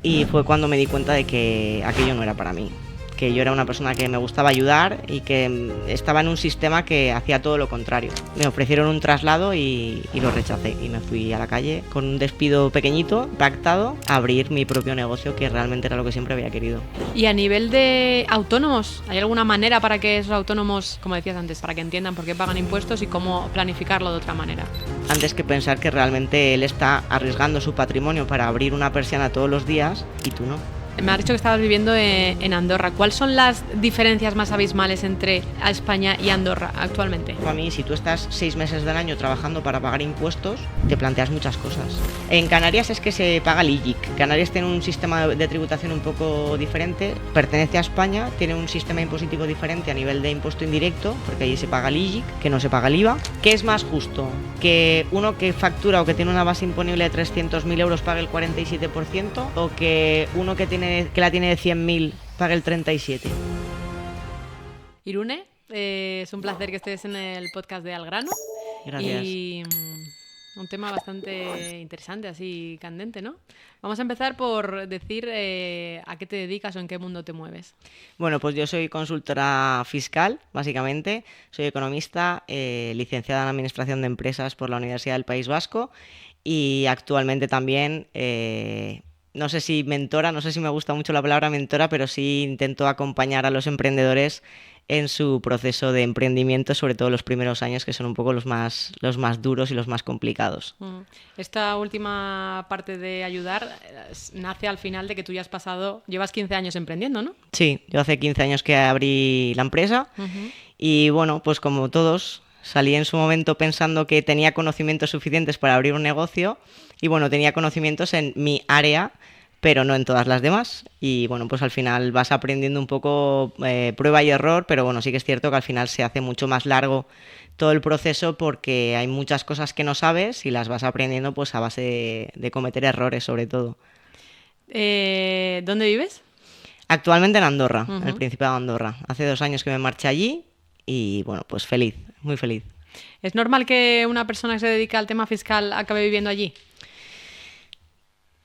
Y fue cuando me di cuenta de que aquello no era para mí, que yo era una persona que me gustaba ayudar y que estaba en un sistema que hacía todo lo contrario. Me ofrecieron un traslado y lo rechacé y me fui a la calle con un despido pequeñito, pactado, a abrir mi propio negocio, que realmente era lo que siempre había querido. Y a nivel de autónomos, ¿hay alguna manera para que esos autónomos, como decías antes, para que entiendan por qué pagan impuestos y cómo planificarlo de otra manera? Antes que pensar que realmente él está arriesgando su patrimonio para abrir una persiana todos los días y tú no. Me has dicho que estabas viviendo en Andorra. ¿Cuáles son las diferencias más abismales entre España y Andorra actualmente? A mí, si tú estás 6 meses del año trabajando para pagar impuestos, te planteas muchas cosas. En Canarias es que se paga el IGIC. Canarias tiene un sistema de tributación un poco diferente. Pertenece a España, tiene un sistema impositivo diferente a nivel de impuesto indirecto, porque allí se paga el IGIC, que no se paga el IVA. ¿Qué es más justo? ¿Que uno que factura o que tiene una base imponible de 300.000 euros pague el 47%? ¿O que uno que la tiene de 100.000 pague el 37%? Irune, es un placer que estés en el podcast de Al Grano. Gracias. Y un tema bastante interesante, así candente, ¿no? Vamos a empezar por decir a qué te dedicas o en qué mundo te mueves. Bueno, pues yo soy consultora fiscal, básicamente. Soy economista, licenciada en Administración de Empresas por la Universidad del País Vasco y actualmente también, no sé si mentora, no sé si me gusta mucho la palabra mentora, pero sí intento acompañar a los emprendedores en su proceso de emprendimiento, sobre todo los primeros años, que son un poco los más duros y los más complicados. Esta última parte de ayudar nace al final de que tú ya llevas 15 años emprendiendo, ¿no? Sí, yo hace 15 años que abrí la empresa y bueno, pues como todos, salí en su momento pensando que tenía conocimientos suficientes para abrir un negocio y bueno, tenía conocimientos en mi área, pero no en todas las demás. Y bueno, pues al final vas aprendiendo un poco prueba y error, pero bueno, sí que es cierto que al final se hace mucho más largo todo el proceso porque hay muchas cosas que no sabes y las vas aprendiendo pues a base de cometer errores sobre todo. ¿Dónde vives? Actualmente en Andorra, en el Principado de Andorra. Hace 2 años que me marché allí y bueno, pues feliz, muy feliz. ¿Es normal que una persona que se dedica al tema fiscal acabe viviendo allí?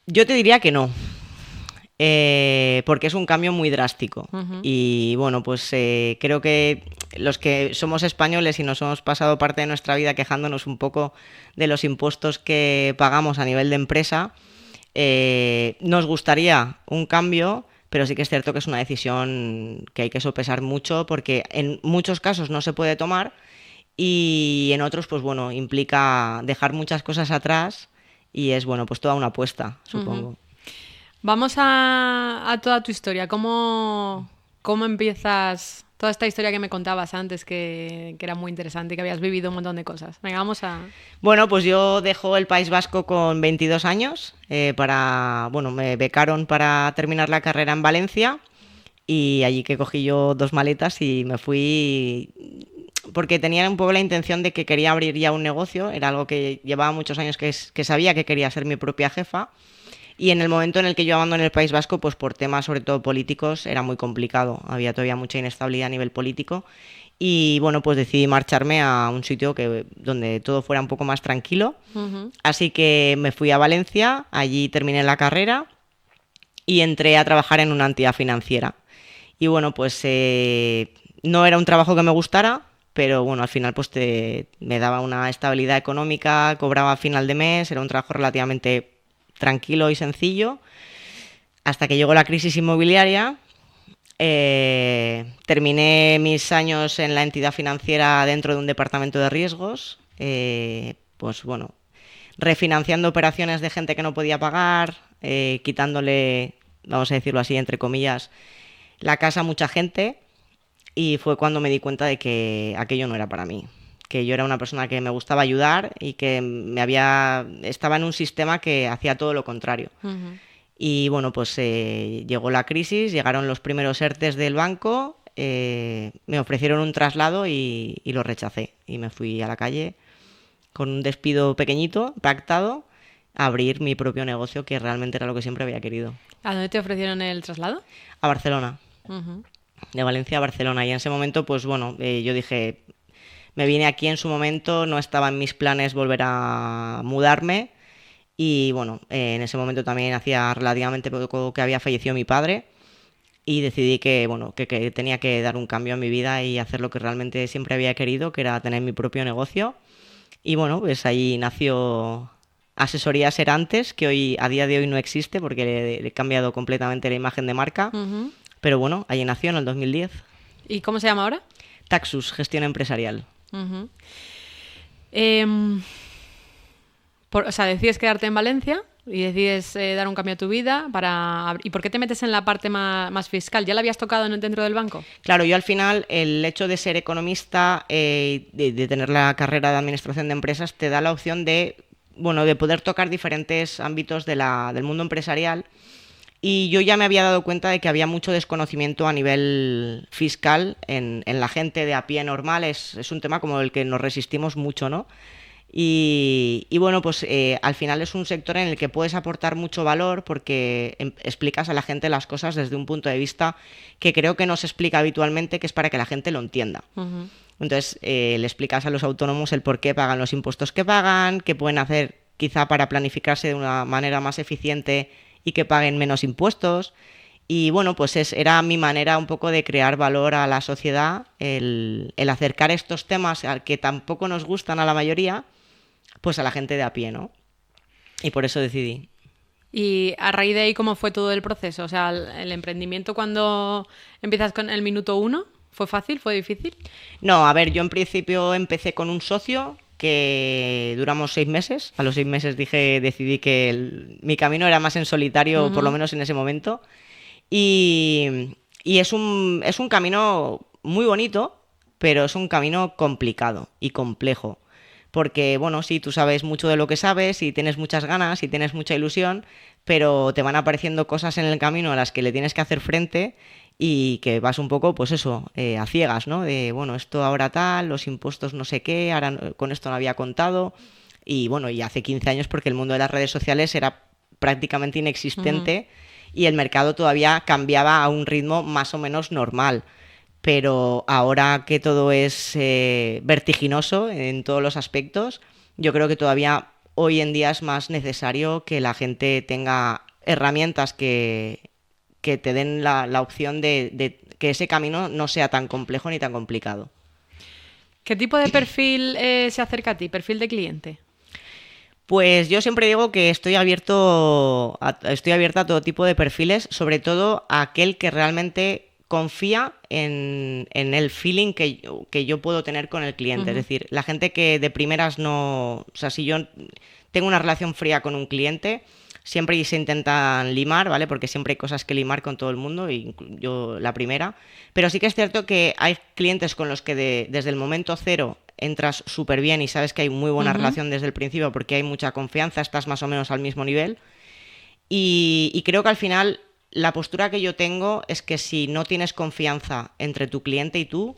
Yo te diría que no, porque es un cambio muy drástico. Y bueno, pues creo que los que somos españoles y nos hemos pasado parte de nuestra vida quejándonos un poco de los impuestos que pagamos a nivel de empresa, nos gustaría un cambio, pero sí que es cierto que es una decisión que hay que sopesar mucho porque en muchos casos no se puede tomar y en otros, pues bueno, implica dejar muchas cosas atrás y es, bueno, pues toda una apuesta, supongo. Vamos a toda tu historia. ¿Cómo empiezas toda esta historia que me contabas antes, que era muy interesante y que habías vivido un montón de cosas? Venga, vamos a... Bueno, pues yo dejo el País Vasco con 22 años me becaron para terminar la carrera en Valencia y allí que cogí yo 2 maletas y me fui porque tenía un poco la intención de que quería abrir ya un negocio, era algo que llevaba muchos años que sabía que quería ser mi propia jefa. Y en el momento en el que yo abandoné el País Vasco, pues por temas sobre todo políticos, era muy complicado. Había todavía mucha inestabilidad a nivel político. Y bueno, pues decidí marcharme a un sitio donde todo fuera un poco más tranquilo. Así que me fui a Valencia, allí terminé la carrera y entré a trabajar en una entidad financiera. Y bueno, pues no era un trabajo que me gustara, pero bueno, al final pues me daba una estabilidad económica, cobraba a final de mes, era un trabajo relativamente tranquilo y sencillo, hasta que llegó la crisis inmobiliaria. Terminé mis años en la entidad financiera dentro de un departamento de riesgos, pues bueno, refinanciando operaciones de gente que no podía pagar, quitándole, vamos a decirlo así, entre comillas, la casa a mucha gente, y fue cuando me di cuenta de que aquello no era para mí, que yo era una persona que me gustaba ayudar y que estaba en un sistema que hacía todo lo contrario. Y bueno, pues llegó la crisis, llegaron los primeros ERTEs del banco, me ofrecieron un traslado y lo rechacé. Y me fui a la calle con un despido pequeñito, pactado, a abrir mi propio negocio, que realmente era lo que siempre había querido. ¿A dónde te ofrecieron el traslado? A Barcelona. De Valencia a Barcelona. Y en ese momento, pues bueno, yo dije, me vine aquí en su momento, no estaba en mis planes volver a mudarme. Y bueno, en ese momento también hacía relativamente poco que había fallecido mi padre y decidí que, bueno, que tenía que dar un cambio a mi vida y hacer lo que realmente siempre había querido, que era tener mi propio negocio. Y bueno, pues ahí nació Asesorías Serantes, que hoy a día de hoy no existe porque le he cambiado completamente la imagen de marca. Ujú. Pero bueno, allí nació en el 2010. ¿Y cómo se llama ahora? Taxus, gestión empresarial. Ujú. Em, o sea, decides quedarte en Valencia y decides dar un cambio a tu vida ¿Y por qué te metes en la parte más fiscal? ¿Ya la habías tocado dentro del banco? Claro, yo al final el hecho de ser economista, de tener la carrera de administración de empresas, te da la opción de, bueno, de poder tocar diferentes ámbitos del mundo empresarial. Y yo ya me había dado cuenta de que había mucho desconocimiento a nivel fiscal en la gente de a pie normal. Es un tema como el que nos resistimos mucho, ¿no? Y bueno, pues al final es un sector en el que puedes aportar mucho valor porque explicas a la gente las cosas desde un punto de vista que creo que no se explica habitualmente, que es para que la gente lo entienda. Ujú. Entonces, le explicas a los autónomos el por qué pagan los impuestos que pagan, qué pueden hacer quizá para planificarse de una manera más eficiente y que paguen menos impuestos. Y bueno, pues era mi manera un poco de crear valor a la sociedad, el acercar estos temas al que tampoco nos gustan a la mayoría, pues a la gente de a pie, ¿no? Y por eso decidí. Y a raíz de ahí, ¿cómo fue todo el proceso? O sea, el emprendimiento cuando empiezas con el minuto uno, ¿fue fácil? ¿Fue difícil? No, a ver, yo en principio empecé con un socio que duramos 6 meses. A los 6 meses decidí que mi camino era más en solitario, por lo Ujú. menos en ese momento. Y es un camino muy bonito, pero es un camino complicado y complejo. Porque, bueno, sí, tú sabes mucho de lo que sabes y tienes muchas ganas y tienes mucha ilusión, pero te van apareciendo cosas en el camino a las que le tienes que hacer frente y que vas un poco, pues eso, a ciegas, ¿no? De, bueno, esto ahora tal, los impuestos no sé qué, ahora con esto no había contado. Y bueno, y hace 15 años porque el mundo de las redes sociales era prácticamente Ujú. inexistente y el mercado todavía cambiaba a un ritmo más o menos normal. Pero ahora que todo es vertiginoso en todos los aspectos, yo creo que todavía hoy en día es más necesario que la gente tenga herramientas que te den la opción de que ese camino no sea tan complejo ni tan complicado. ¿Qué tipo de perfil se acerca a ti? ¿Perfil de cliente? Pues yo siempre digo que estoy abierta a todo tipo de perfiles, sobre todo a aquel que realmente confía en el feeling que yo puedo tener con el cliente. Es Ujú. decir, la gente que de primeras no... O sea, si yo tengo una relación fría con un cliente, siempre se intentan limar, ¿vale? Porque siempre hay cosas que limar con todo el mundo, y yo la primera. Pero sí que es cierto que hay clientes con los que desde el momento cero entras súper bien y sabes que hay muy buena Ujú. relación desde el principio porque hay mucha confianza, estás más o menos al mismo nivel. Y creo que al final la postura que yo tengo es que si no tienes confianza entre tu cliente y tú,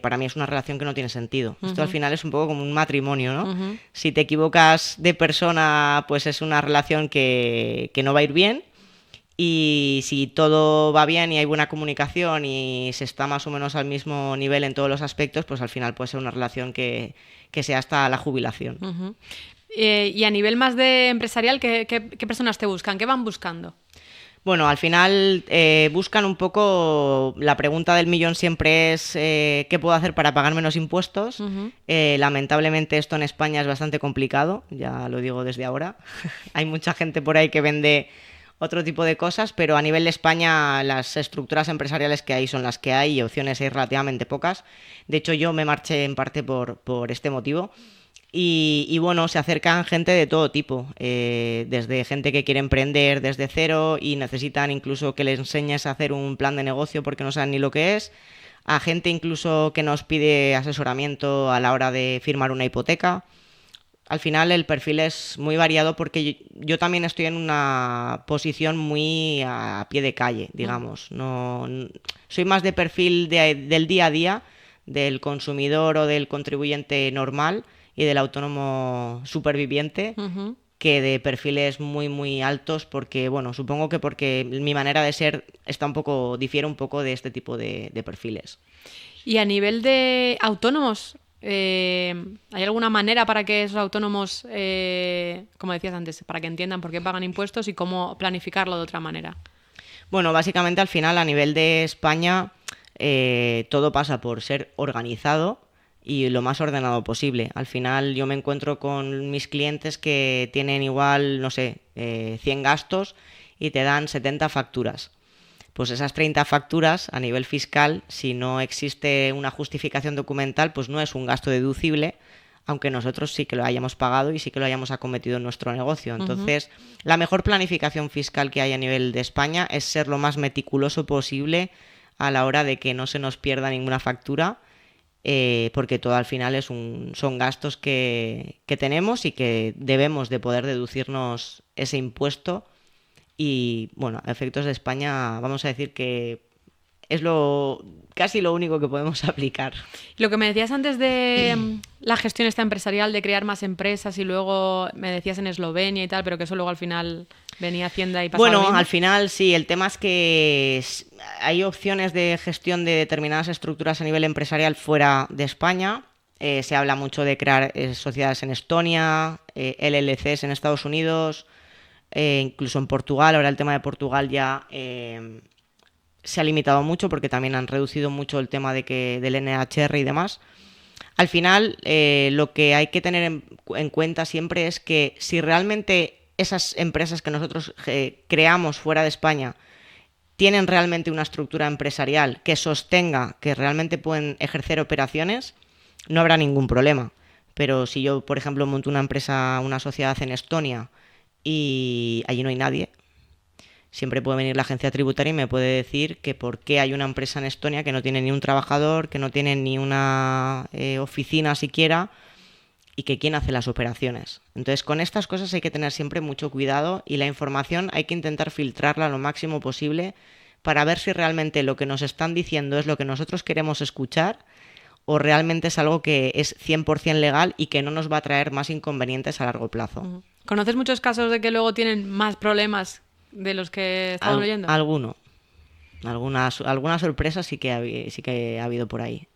para mí es una relación que no tiene sentido. Esto al Ujú. final es un poco como un matrimonio, ¿no? Ujú. Si te equivocas de persona, pues es una relación que no va a ir bien. Y si todo va bien y hay buena comunicación y se está más o menos al mismo nivel en todos los aspectos, pues al final puede ser una relación que sea hasta la jubilación. Ujú. Y a nivel más de empresarial, ¿qué personas te buscan? ¿Qué van buscando? Bueno, al final buscan un poco, la pregunta del millón siempre es ¿qué puedo hacer para pagar menos impuestos? Ujú. Lamentablemente esto en España es bastante complicado, ya lo digo desde ahora. Hay mucha gente por ahí que vende otro tipo de cosas, pero a nivel de España las estructuras empresariales que hay son las que hay y opciones hay relativamente pocas. De hecho, yo me marché en parte por este motivo. Y bueno, se acercan gente de todo tipo, desde gente que quiere emprender desde cero y necesitan incluso que les enseñes a hacer un plan de negocio porque no saben ni lo que es, a gente incluso que nos pide asesoramiento a la hora de firmar una hipoteca. Al final el perfil es muy variado porque yo también estoy en una posición muy a pie de calle, Mm. digamos. No, soy más de perfil del día a día, del consumidor o del contribuyente normal y del autónomo superviviente, Ujú. que de perfiles muy muy altos porque, bueno, supongo que porque mi manera de ser difiere un poco de este tipo de perfiles. Y a nivel de autónomos, ¿hay alguna manera para que esos autónomos, como decías antes, para que entiendan por qué pagan impuestos y cómo planificarlo de otra manera? Bueno, básicamente al final a nivel de España todo pasa por ser organizado y lo más ordenado posible. Al final yo me encuentro con mis clientes que tienen igual, no sé, 100 gastos y te dan 70 facturas. Pues esas 30 facturas a nivel fiscal, si no existe una justificación documental, pues no es un gasto deducible, aunque nosotros sí que lo hayamos pagado y sí que lo hayamos acometido en nuestro negocio. Entonces, la mejor planificación fiscal que hay a nivel de España es ser lo más meticuloso posible a la hora de que no se nos pierda ninguna factura, porque todo al final son gastos que tenemos y que debemos de poder deducirnos ese impuesto. Y bueno, a efectos de España vamos a decir que es casi lo único que podemos aplicar. Lo que me decías antes de la gestión esta empresarial, de crear más empresas y luego me decías en Eslovenia y tal, pero que eso luego al final venía Hacienda y pasaba lo Bueno, mismo. al final sí, el tema es que hay opciones de gestión de determinadas estructuras a nivel empresarial fuera de España. Se habla mucho de crear sociedades en Estonia, LLCs en Estados Unidos, incluso en Portugal. Ahora el tema de Portugal ya se ha limitado mucho porque también han reducido mucho el tema del NHR y demás. Al final, lo que hay que tener en cuenta siempre es que si realmente esas empresas que nosotros creamos fuera de España tienen realmente una estructura empresarial que sostenga que realmente pueden ejercer operaciones, no habrá ningún problema. Pero si yo, por ejemplo, monto una empresa, una sociedad en Estonia y allí no hay nadie, siempre puede venir la agencia tributaria y me puede decir que por qué hay una empresa en Estonia que no tiene ni un trabajador, que no tiene ni una oficina siquiera y que quién hace las operaciones. Entonces, con estas cosas hay que tener siempre mucho cuidado y la información hay que intentar filtrarla lo máximo posible para ver si realmente lo que nos están diciendo es lo que nosotros queremos escuchar o realmente es algo que es 100% legal y que no nos va a traer más inconvenientes a largo plazo. ¿Conoces muchos casos de que luego tienen más problemas de los que estaban oyendo? Alguno. Algunas sorpresas sí que ha habido por ahí.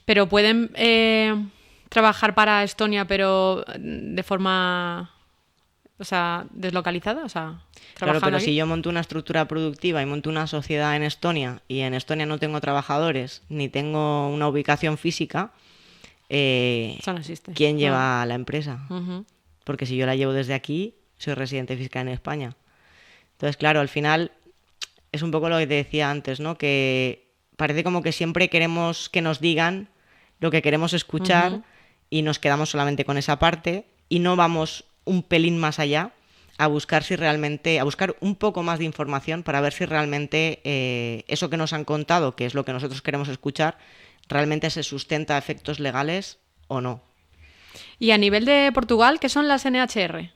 Pero pueden trabajar para Estonia, pero de forma, o sea, deslocalizada, o sea, Claro, pero aquí. si yo monto una estructura productiva y monto una sociedad en Estonia y en Estonia no tengo trabajadores ni tengo una ubicación física, Eso no existe. ¿quién lleva la empresa? Ujú. Porque si yo la llevo desde aquí, soy residente fiscal en España. Entonces, claro, al final es un poco lo que te decía antes, ¿no? Que parece como que siempre queremos que nos digan lo que queremos escuchar y nos quedamos solamente con esa parte y no vamos un pelín más allá a buscar un poco más de información para ver si realmente eso que nos han contado, que es lo que nosotros queremos escuchar, realmente se sustenta a efectos legales o no. Y a nivel de Portugal, ¿qué son las NHR?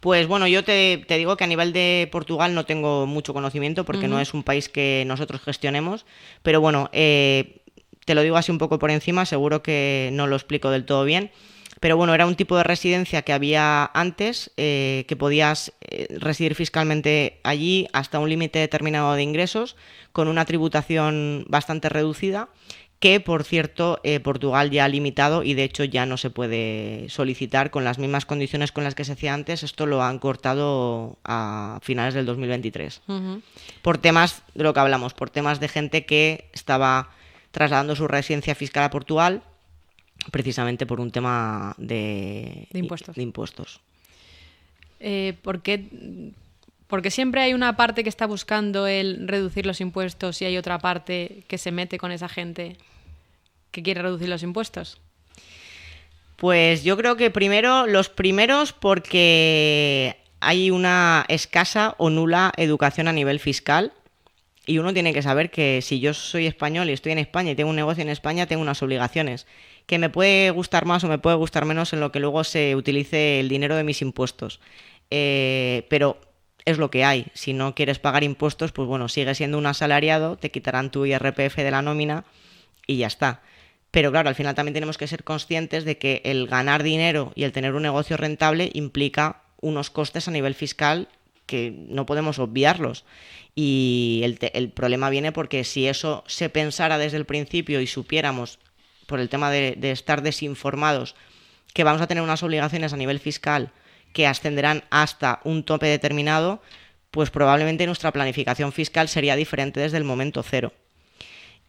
Pues bueno, yo te digo que a nivel de Portugal no tengo mucho conocimiento porque no es un país que nosotros gestionemos, pero bueno, te lo digo así un poco por encima, seguro que no lo explico del todo bien. Pero bueno, era un tipo de residencia que había antes, que podías residir fiscalmente allí hasta un límite determinado de ingresos, con una tributación bastante reducida, que por cierto Portugal ya ha limitado y de hecho ya no se puede solicitar con las mismas condiciones con las que se hacía antes. Esto lo han cortado a finales del 2023. Por temas de lo que hablamos, por temas de gente que estaba trasladando su residencia fiscal a Portugal, precisamente por un tema de impuestos. Porque siempre hay una parte que está buscando el reducir los impuestos y hay otra parte que se mete con esa gente que quiere reducir los impuestos. Pues yo creo que los primeros porque hay una escasa o nula educación a nivel fiscal. Y uno tiene que saber que si yo soy español y estoy en España y tengo un negocio en España, tengo unas obligaciones. Que me puede gustar más o me puede gustar menos en lo que luego se utilice el dinero de mis impuestos. Pero es lo que hay. Si no quieres pagar impuestos, pues bueno, sigues siendo un asalariado, te quitarán tu IRPF de la nómina y ya está. Pero claro, al final también tenemos que ser conscientes de que el ganar dinero y el tener un negocio rentable implica unos costes a nivel fiscal que no podemos obviarlos. Y el problema viene porque si eso se pensara desde el principio y supiéramos por el tema de estar desinformados, que vamos a tener unas obligaciones a nivel fiscal que ascenderán hasta un tope determinado, pues probablemente nuestra planificación fiscal sería diferente desde el momento cero.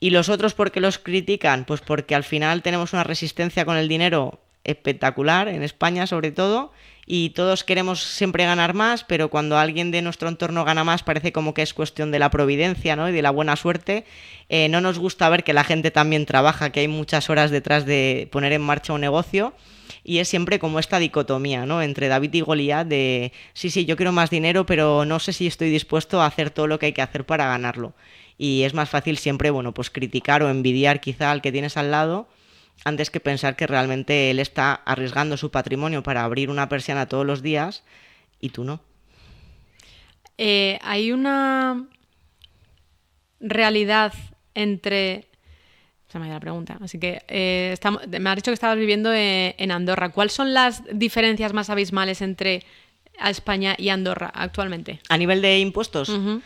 ¿Y los otros por qué los critican? Pues porque al final tenemos una resistencia con el dinero espectacular, en España sobre todo, y todos queremos siempre ganar más, pero cuando alguien de nuestro entorno gana más parece como que es cuestión de la providencia, ¿no? Y de la buena suerte. No nos gusta ver que la gente también trabaja, que hay muchas horas detrás de poner en marcha un negocio, y es siempre como esta dicotomía, ¿no? Entre David y Goliat de sí, yo quiero más dinero, pero no sé si estoy dispuesto a hacer todo lo que hay que hacer para ganarlo. Y es más fácil siempre, bueno, pues criticar o envidiar quizá al que tienes al lado, antes que pensar que realmente él está arriesgando su patrimonio para abrir una persiana todos los días y tú no. Hay una realidad entre... Se me ha ido la pregunta. Así que me has dicho que estabas viviendo en Andorra. ¿Cuáles son las diferencias más abismales entre España y Andorra actualmente? A nivel de impuestos, Uh-huh.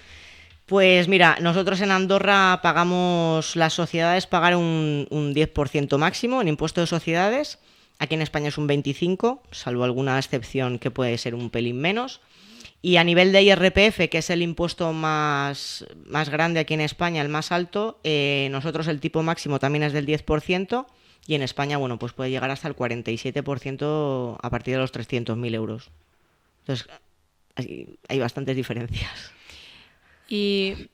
pues mira, nosotros en Andorra las sociedades pagan un 10% máximo en impuesto de sociedades. Aquí en España es un 25%, salvo alguna excepción que puede ser un pelín menos. Y a nivel de IRPF, que es el impuesto más grande aquí en España, el más alto, nosotros el tipo máximo también es del 10%, y en España, bueno, pues puede llegar hasta el 47% a partir de los 300.000 euros. Entonces, hay bastantes diferencias. Y,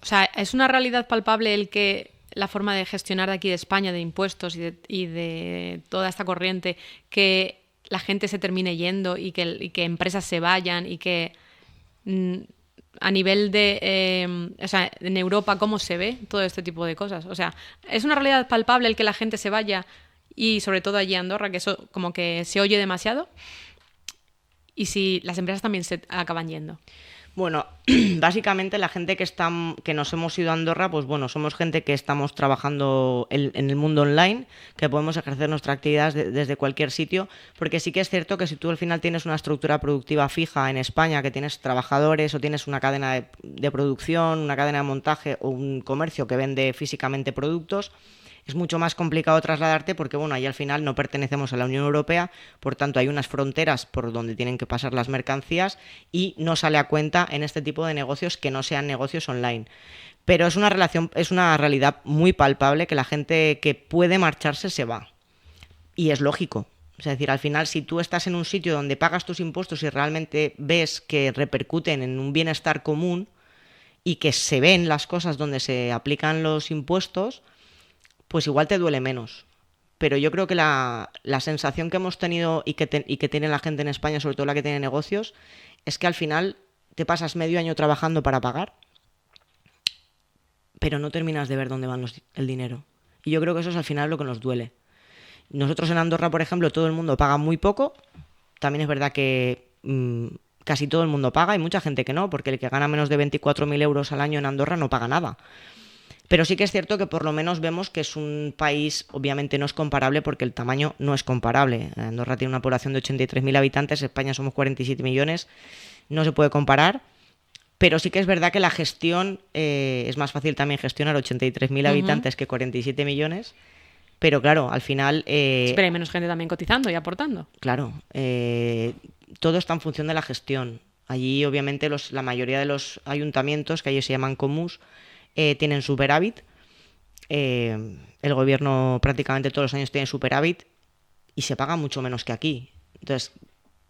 o sea, es una realidad palpable el que la forma de gestionar de aquí de España, de impuestos y de toda esta corriente, que la gente se termine yendo y que empresas se vayan y que a nivel de... o sea, en Europa, ¿cómo se ve todo este tipo de cosas? O sea, es una realidad palpable el que la gente se vaya y sobre todo allí en Andorra, que eso como que se oye demasiado, y si las empresas también se acaban yendo. Bueno, básicamente la gente que nos hemos ido a Andorra, pues bueno, somos gente que estamos trabajando en el mundo online, que podemos ejercer nuestra actividad desde cualquier sitio, porque sí que es cierto que si tú al final tienes una estructura productiva fija en España, que tienes trabajadores o tienes una cadena de producción, una cadena de montaje o un comercio que vende físicamente productos, es mucho más complicado trasladarte porque, bueno, ahí al final no pertenecemos a la Unión Europea, por tanto hay unas fronteras por donde tienen que pasar las mercancías y no sale a cuenta en este tipo de negocios que no sean negocios online. Pero es una realidad muy palpable que la gente que puede marcharse se va. Y es lógico. Es decir, al final, si tú estás en un sitio donde pagas tus impuestos y realmente ves que repercuten en un bienestar común y que se ven las cosas donde se aplican los impuestos, pues igual te duele menos. Pero yo creo que la sensación que hemos tenido y que tiene la gente en España, sobre todo la que tiene negocios, es que al final te pasas medio año trabajando para pagar, pero no terminas de ver dónde va el dinero. Y yo creo que eso es al final lo que nos duele. Nosotros en Andorra, por ejemplo, todo el mundo paga muy poco. También es verdad que casi todo el mundo paga, hay mucha gente que no, porque el que gana menos de 24.000 euros al año en Andorra no paga nada. Pero sí que es cierto que por lo menos vemos que es un país, obviamente no es comparable porque el tamaño no es comparable. Andorra tiene una población de 83.000 habitantes, España somos 47 millones, no se puede comparar. Pero sí que es verdad que la gestión, es más fácil también gestionar 83.000 habitantes que 47 millones. Pero claro, al final... pero hay menos gente también cotizando y aportando. Claro, todo está en función de la gestión. Allí obviamente la mayoría de los ayuntamientos, que allí se llaman comus, tienen superávit. El gobierno prácticamente todos los años tiene superávit y se paga mucho menos que aquí. Entonces,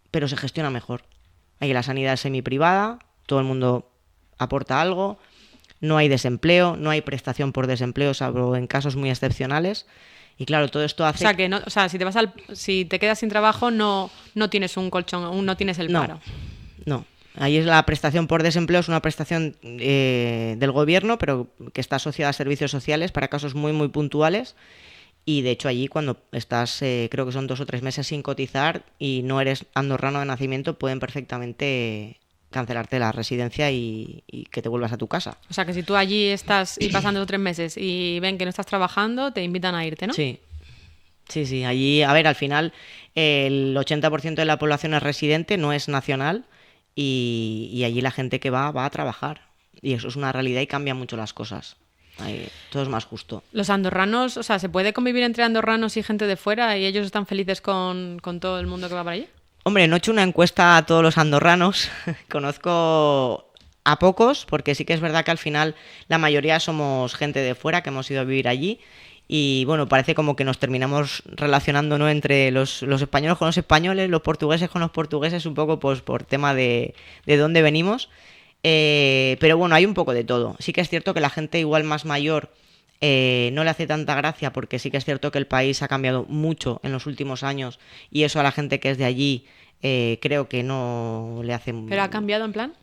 pero se gestiona mejor. Aquí la sanidad es semiprivada, todo el mundo aporta algo, no hay desempleo, no hay prestación por desempleo, salvo en casos muy excepcionales. Y claro, todo esto hace... O sea, que no, o sea, si te quedas sin trabajo, no tienes un colchón, no tienes el paro. No. Ahí es la prestación por desempleo, es una prestación del gobierno, pero que está asociada a servicios sociales para casos muy, muy puntuales. Y de hecho allí cuando estás, creo que son 2 o 3 meses sin cotizar y no eres andorrano de nacimiento, pueden perfectamente cancelarte la residencia y que te vuelvas a tu casa. O sea, que si tú allí estás y pasan 2 o 3 meses y ven que no estás trabajando, te invitan a irte, ¿no? Sí. Allí, a ver, al final el 80% de la población es residente, no es nacional. Y allí la gente que va a trabajar. Y eso es una realidad y cambia mucho las cosas. Ahí, todo es más justo. Los andorranos, o sea, ¿se puede convivir entre andorranos y gente de fuera y ellos están felices con todo el mundo que va para allí? Hombre, no he hecho una encuesta a todos los andorranos. Conozco a pocos, porque sí que es verdad que al final la mayoría somos gente de fuera que hemos ido a vivir allí. Y bueno, parece como que nos terminamos relacionando, ¿no?, entre los españoles con los españoles, los portugueses con los portugueses, un poco pues por tema de dónde venimos. Pero bueno, hay un poco de todo. Sí que es cierto que la gente igual más mayor no le hace tanta gracia, porque sí que es cierto que el país ha cambiado mucho en los últimos años y eso a la gente que es de allí creo que no le hace... ¿Pero ha cambiado en plan?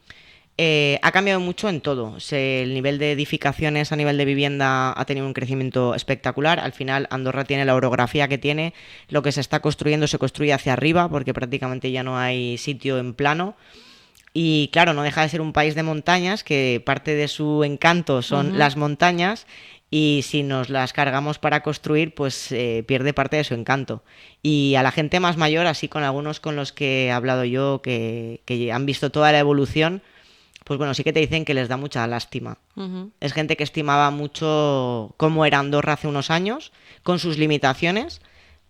Ha cambiado mucho en todo. El nivel de edificaciones a nivel de vivienda ha tenido un crecimiento espectacular. Al final Andorra tiene la orografía que tiene. Lo que se está construyendo se construye hacia arriba porque prácticamente ya no hay sitio en plano. Y claro, no deja de ser un país de montañas, que parte de su encanto son las montañas, y si nos las cargamos para construir, pues pierde parte de su encanto. Y a la gente más mayor, así con algunos con los que he hablado yo, que han visto toda la evolución, pues bueno, sí que te dicen que les da mucha lástima. Es gente que estimaba mucho cómo era Andorra hace unos años, con sus limitaciones,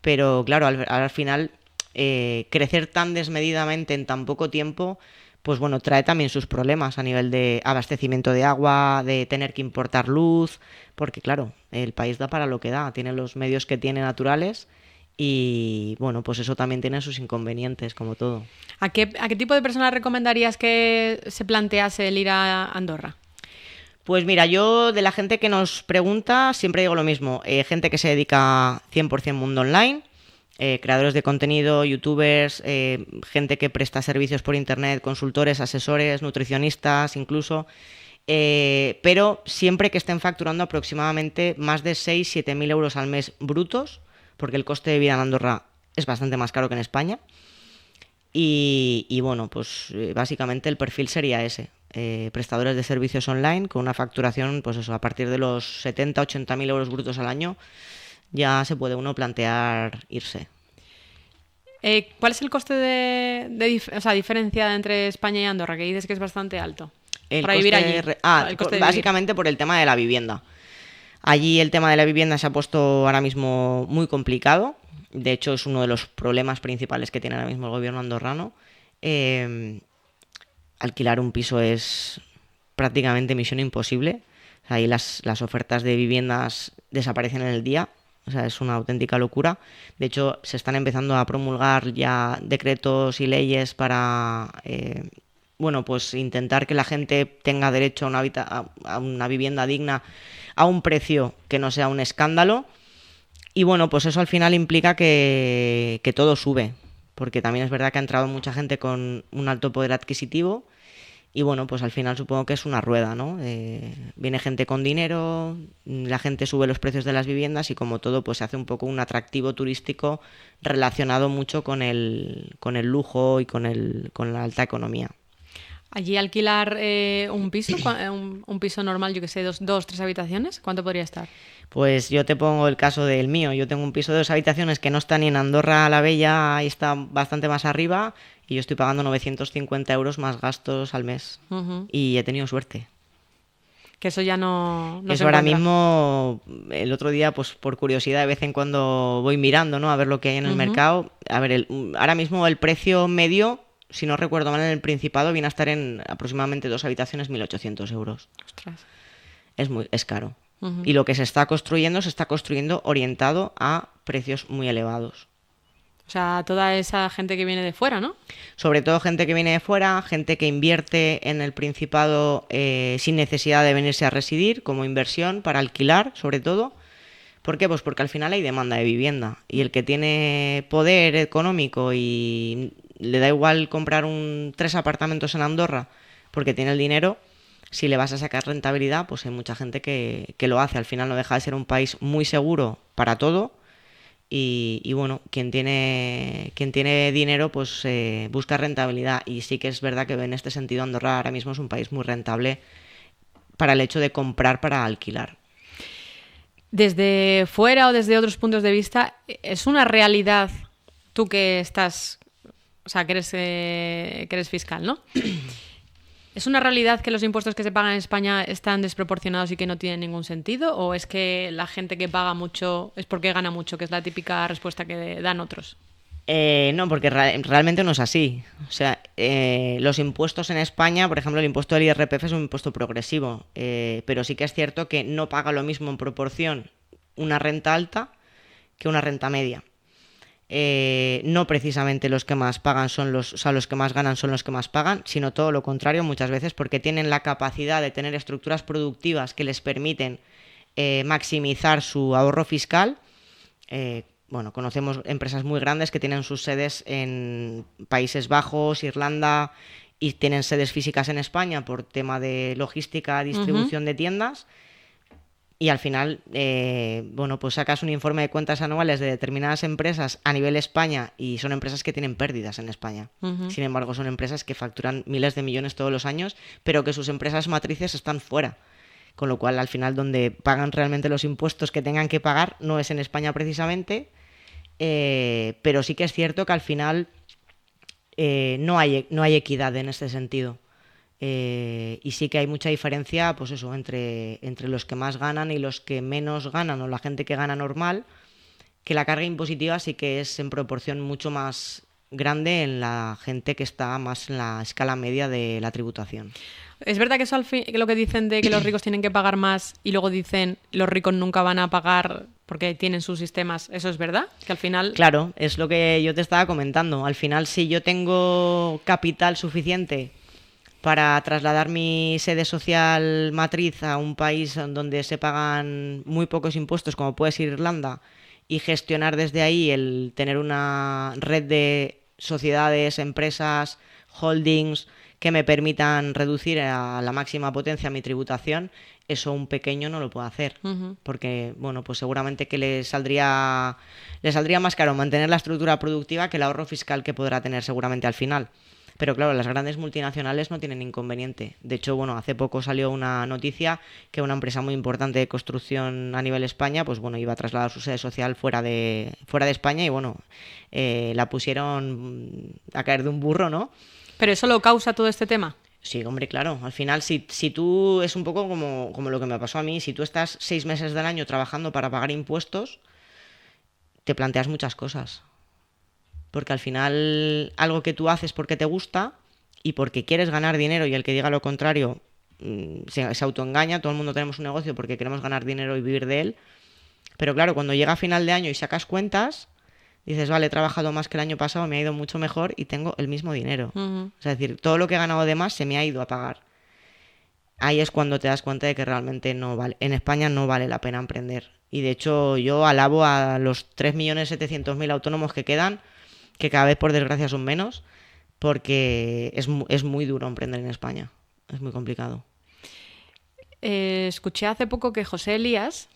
pero claro, al final crecer tan desmedidamente en tan poco tiempo, pues bueno, trae también sus problemas a nivel de abastecimiento de agua, de tener que importar luz, porque claro, el país da para lo que da, tiene los medios que tiene naturales y bueno, pues eso también tiene sus inconvenientes, como todo. ¿A qué tipo de personas recomendarías que se plantease el ir a Andorra? Pues mira, yo de la gente que nos pregunta siempre digo lo mismo, gente que se dedica 100% mundo online, creadores de contenido, youtubers, gente que presta servicios por internet, consultores, asesores, nutricionistas incluso, pero siempre que estén facturando aproximadamente más de 6-7 mil euros al mes brutos, porque el coste de vida en Andorra es bastante más caro que en España. Y bueno, pues básicamente el perfil sería ese. Prestadores de servicios online con una facturación, pues eso, a partir de los 70-80 mil euros brutos al año, ya se puede uno plantear irse. ¿Cuál es el coste o sea, diferencia entre España y Andorra? Que dices que es bastante alto. Para vivir allí. El coste de básicamente por el tema de la vivienda. Allí el tema de la vivienda se ha puesto ahora mismo muy complicado. De hecho, es uno de los problemas principales que tiene ahora mismo el gobierno andorrano. Alquilar un piso es prácticamente misión imposible. O sea, ahí las ofertas de viviendas desaparecen en el día. O sea, es una auténtica locura. De hecho, se están empezando a promulgar ya decretos y leyes para, bueno, pues intentar que la gente tenga derecho a una vivienda digna a un precio que no sea un escándalo. Y bueno, pues eso al final implica que todo sube, porque también es verdad que ha entrado mucha gente con un alto poder adquisitivo y bueno, pues al final supongo que es una rueda, ¿no? Viene gente con dinero, la gente sube los precios de las viviendas y como todo pues se hace un poco un atractivo turístico relacionado mucho con el lujo y con la alta economía. Allí alquilar un piso, un piso normal, yo que sé, dos, tres habitaciones, ¿cuánto podría estar? Pues yo te pongo el caso del mío. Yo tengo un piso de 2 habitaciones que no está ni en Andorra la Bella, ahí está bastante más arriba, y yo estoy pagando 950 euros más gastos al mes. Y he tenido suerte. Que eso ya no eso se ahora encuentra. Mismo, el otro día, pues por curiosidad, de vez en cuando voy mirando, ¿no?, a ver lo que hay en el mercado. A ver, ahora mismo el precio medio, si no recuerdo mal, en el Principado viene a estar en aproximadamente 2 habitaciones 1.800 euros. Ostras. Es caro. Y lo que se está construyendo orientado a precios muy elevados. O sea, toda esa gente que viene de fuera, ¿no? Sobre todo gente que viene de fuera, gente que invierte en el Principado sin necesidad de venirse a residir, como inversión para alquilar, sobre todo. ¿Por qué? Pues porque al final hay demanda de vivienda. Y el que tiene poder económico y le da igual comprar 3 apartamentos en Andorra porque tiene el dinero, si le vas a sacar rentabilidad, pues hay mucha gente que lo hace. Al final no deja de ser un país muy seguro para todo y bueno, quien tiene dinero pues busca rentabilidad, y sí que es verdad que en este sentido Andorra ahora mismo es un país muy rentable para el hecho de comprar para alquilar. Desde fuera o desde otros puntos de vista, ¿es una realidad tú que estás, o sea, que eres fiscal, ¿no? ¿Es una realidad que los impuestos que se pagan en España están desproporcionados y que no tienen ningún sentido? ¿O es que la gente que paga mucho es porque gana mucho, que es la típica respuesta que dan otros? No, porque realmente no es así. O sea, los impuestos en España, por ejemplo, el impuesto del IRPF es un impuesto progresivo, pero sí que es cierto que no paga lo mismo en proporción una renta alta que una renta media. No precisamente los que más pagan son los, o sea, los que más ganan son los que más pagan, sino todo lo contrario muchas veces, porque tienen la capacidad de tener estructuras productivas que les permiten maximizar su ahorro fiscal. Bueno, conocemos empresas muy grandes que tienen sus sedes en Países Bajos, Irlanda, y tienen sedes físicas en España por tema de logística, distribución de tiendas. Y al final, bueno, pues sacas un informe de cuentas anuales de determinadas empresas a nivel España y son empresas que tienen pérdidas en España. Sin embargo, son empresas que facturan miles de millones todos los años, pero que sus empresas matrices están fuera. Con lo cual, al final, donde pagan realmente los impuestos que tengan que pagar no es en España precisamente, pero sí que es cierto que al final no hay equidad en este sentido. Y sí que hay mucha diferencia, pues eso, entre los que más ganan y los que menos ganan, o la gente que gana normal, que la carga impositiva sí que es en proporción mucho más grande en la gente que está más en la escala media de la tributación. ¿Es verdad que eso lo que dicen de que los ricos tienen que pagar más y luego dicen los ricos nunca van a pagar porque tienen sus sistemas? ¿Eso es verdad? Que al final... Claro, es lo que yo te estaba comentando. Al final, si yo tengo capital suficiente para trasladar mi sede social matriz a un país donde se pagan muy pocos impuestos, como puede ser Irlanda, y gestionar desde ahí el tener una red de sociedades, empresas, holdings que me permitan reducir a la máxima potencia mi tributación, eso un pequeño no lo puede hacer, porque bueno, pues seguramente que le saldría más caro mantener la estructura productiva que el ahorro fiscal que podrá tener seguramente al final. Pero claro, las grandes multinacionales no tienen inconveniente. De hecho, bueno, hace poco salió una noticia que una empresa muy importante de construcción a nivel España, pues bueno, iba a trasladar su sede social fuera de España y bueno, la pusieron a caer de un burro, ¿no? ¿Pero eso lo causa todo este tema? Sí, hombre, claro. Al final, si tú, es un poco como lo que me pasó a mí, si tú estás 6 meses del año trabajando para pagar impuestos, te planteas muchas cosas. Porque al final algo que tú haces porque te gusta y porque quieres ganar dinero, y el que diga lo contrario se autoengaña. Todo el mundo tenemos un negocio porque queremos ganar dinero y vivir de él. Pero claro, cuando llega a final de año y sacas cuentas, dices, vale, he trabajado más que el año pasado, me ha ido mucho mejor y tengo el mismo dinero. Es decir, todo lo que he ganado de más se me ha ido a pagar. Ahí es cuando te das cuenta de que realmente no vale. En España no vale la pena emprender. Y de hecho yo alabo a los 3.700.000 autónomos que quedan, que cada vez por desgracia son menos, porque es muy duro emprender en España, es muy complicado. Escuché hace poco que José Elías,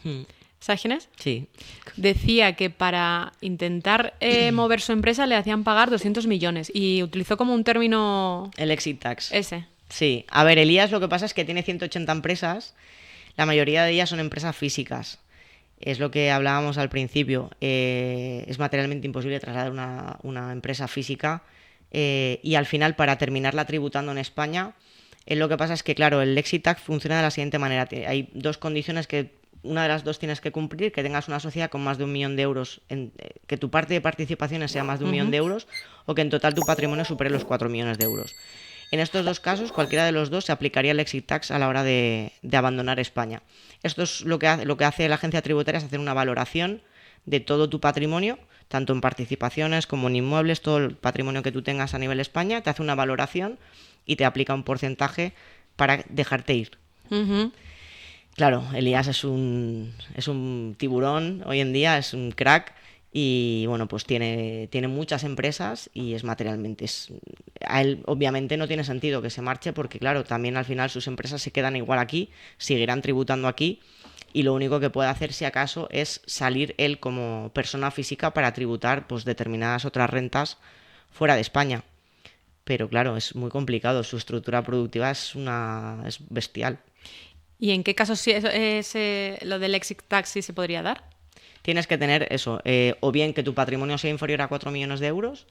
¿sabes quién es? Sí. Decía que para intentar mover su empresa le hacían pagar 200 millones y utilizó como un término... El exit tax. Ese. Sí, a ver, Elías lo que pasa es que tiene 180 empresas, la mayoría de ellas son empresas físicas. Es lo que hablábamos al principio. Es materialmente imposible trasladar una empresa física y al final, para terminarla tributando en España, lo que pasa es que, claro, el exit tax funciona de la siguiente manera. Hay dos condiciones que una de las dos tienes que cumplir: que tengas una sociedad con más de 1 millón de euros, que tu parte de participaciones sea más de 1 millón de euros, o que en total tu patrimonio supere los 4 millones de euros. En estos dos casos, cualquiera de los dos, se aplicaría el exit tax a la hora de abandonar España. Esto es lo que hace la agencia tributaria, es hacer una valoración de todo tu patrimonio, tanto en participaciones como en inmuebles, todo el patrimonio que tú tengas a nivel España, te hace una valoración y te aplica un porcentaje para dejarte ir. Claro, Elías es un tiburón hoy en día, es un crack. Y bueno, pues tiene muchas empresas y es materialmente... a él obviamente no tiene sentido que se marche, porque claro, también al final sus empresas se quedan igual aquí, seguirán tributando aquí, y lo único que puede hacer, si acaso, es salir él como persona física para tributar pues determinadas otras rentas fuera de España. Pero claro, es muy complicado, su estructura productiva es bestial. ¿Y en qué casos lo del exit tax sí se podría dar? Tienes que tener eso, o bien que tu patrimonio sea inferior a 4 millones de euros,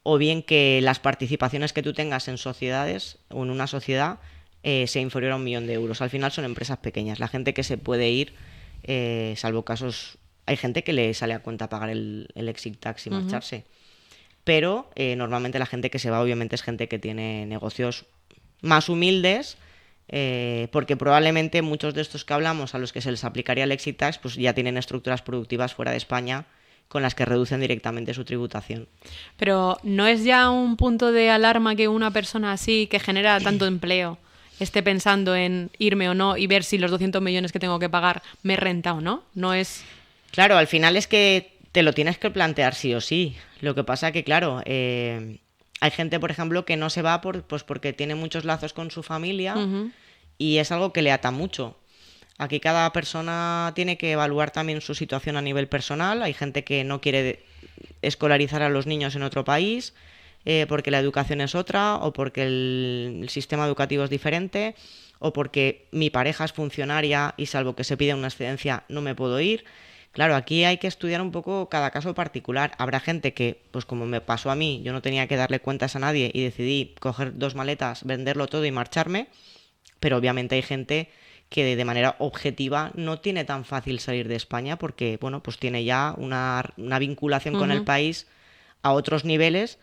o bien que las participaciones que tú tengas en sociedades o en una sociedad sea inferior a 1 millón de euros. Al final son empresas pequeñas. La gente que se puede ir, salvo casos... Hay gente que le sale a cuenta pagar el exit tax y marcharse. Pero normalmente la gente que se va obviamente es gente que tiene negocios más humildes, porque probablemente muchos de estos que hablamos a los que se les aplicaría el exit tax pues ya tienen estructuras productivas fuera de España con las que reducen directamente su tributación. Pero ¿no es ya un punto de alarma que una persona así, que genera tanto empleo, esté pensando en irme o no y ver si los 200 millones que tengo que pagar me renta o no? No es... Claro, al final es que te lo tienes que plantear sí o sí. Lo que pasa que, claro, hay gente, por ejemplo, que no se va pues porque tiene muchos lazos con su familia y es algo que le ata mucho. Aquí cada persona tiene que evaluar también su situación a nivel personal. Hay gente que no quiere escolarizar a los niños en otro país porque la educación es otra, o porque el sistema educativo es diferente, o porque mi pareja es funcionaria y salvo que se pida una excedencia no me puedo ir. Claro, aquí hay que estudiar un poco cada caso particular. Habrá gente que, pues como me pasó a mí, yo no tenía que darle cuentas a nadie y decidí coger 2 maletas, venderlo todo y marcharme, pero obviamente hay gente que de manera objetiva no tiene tan fácil salir de España porque, bueno, pues tiene ya una vinculación con el país a otros niveles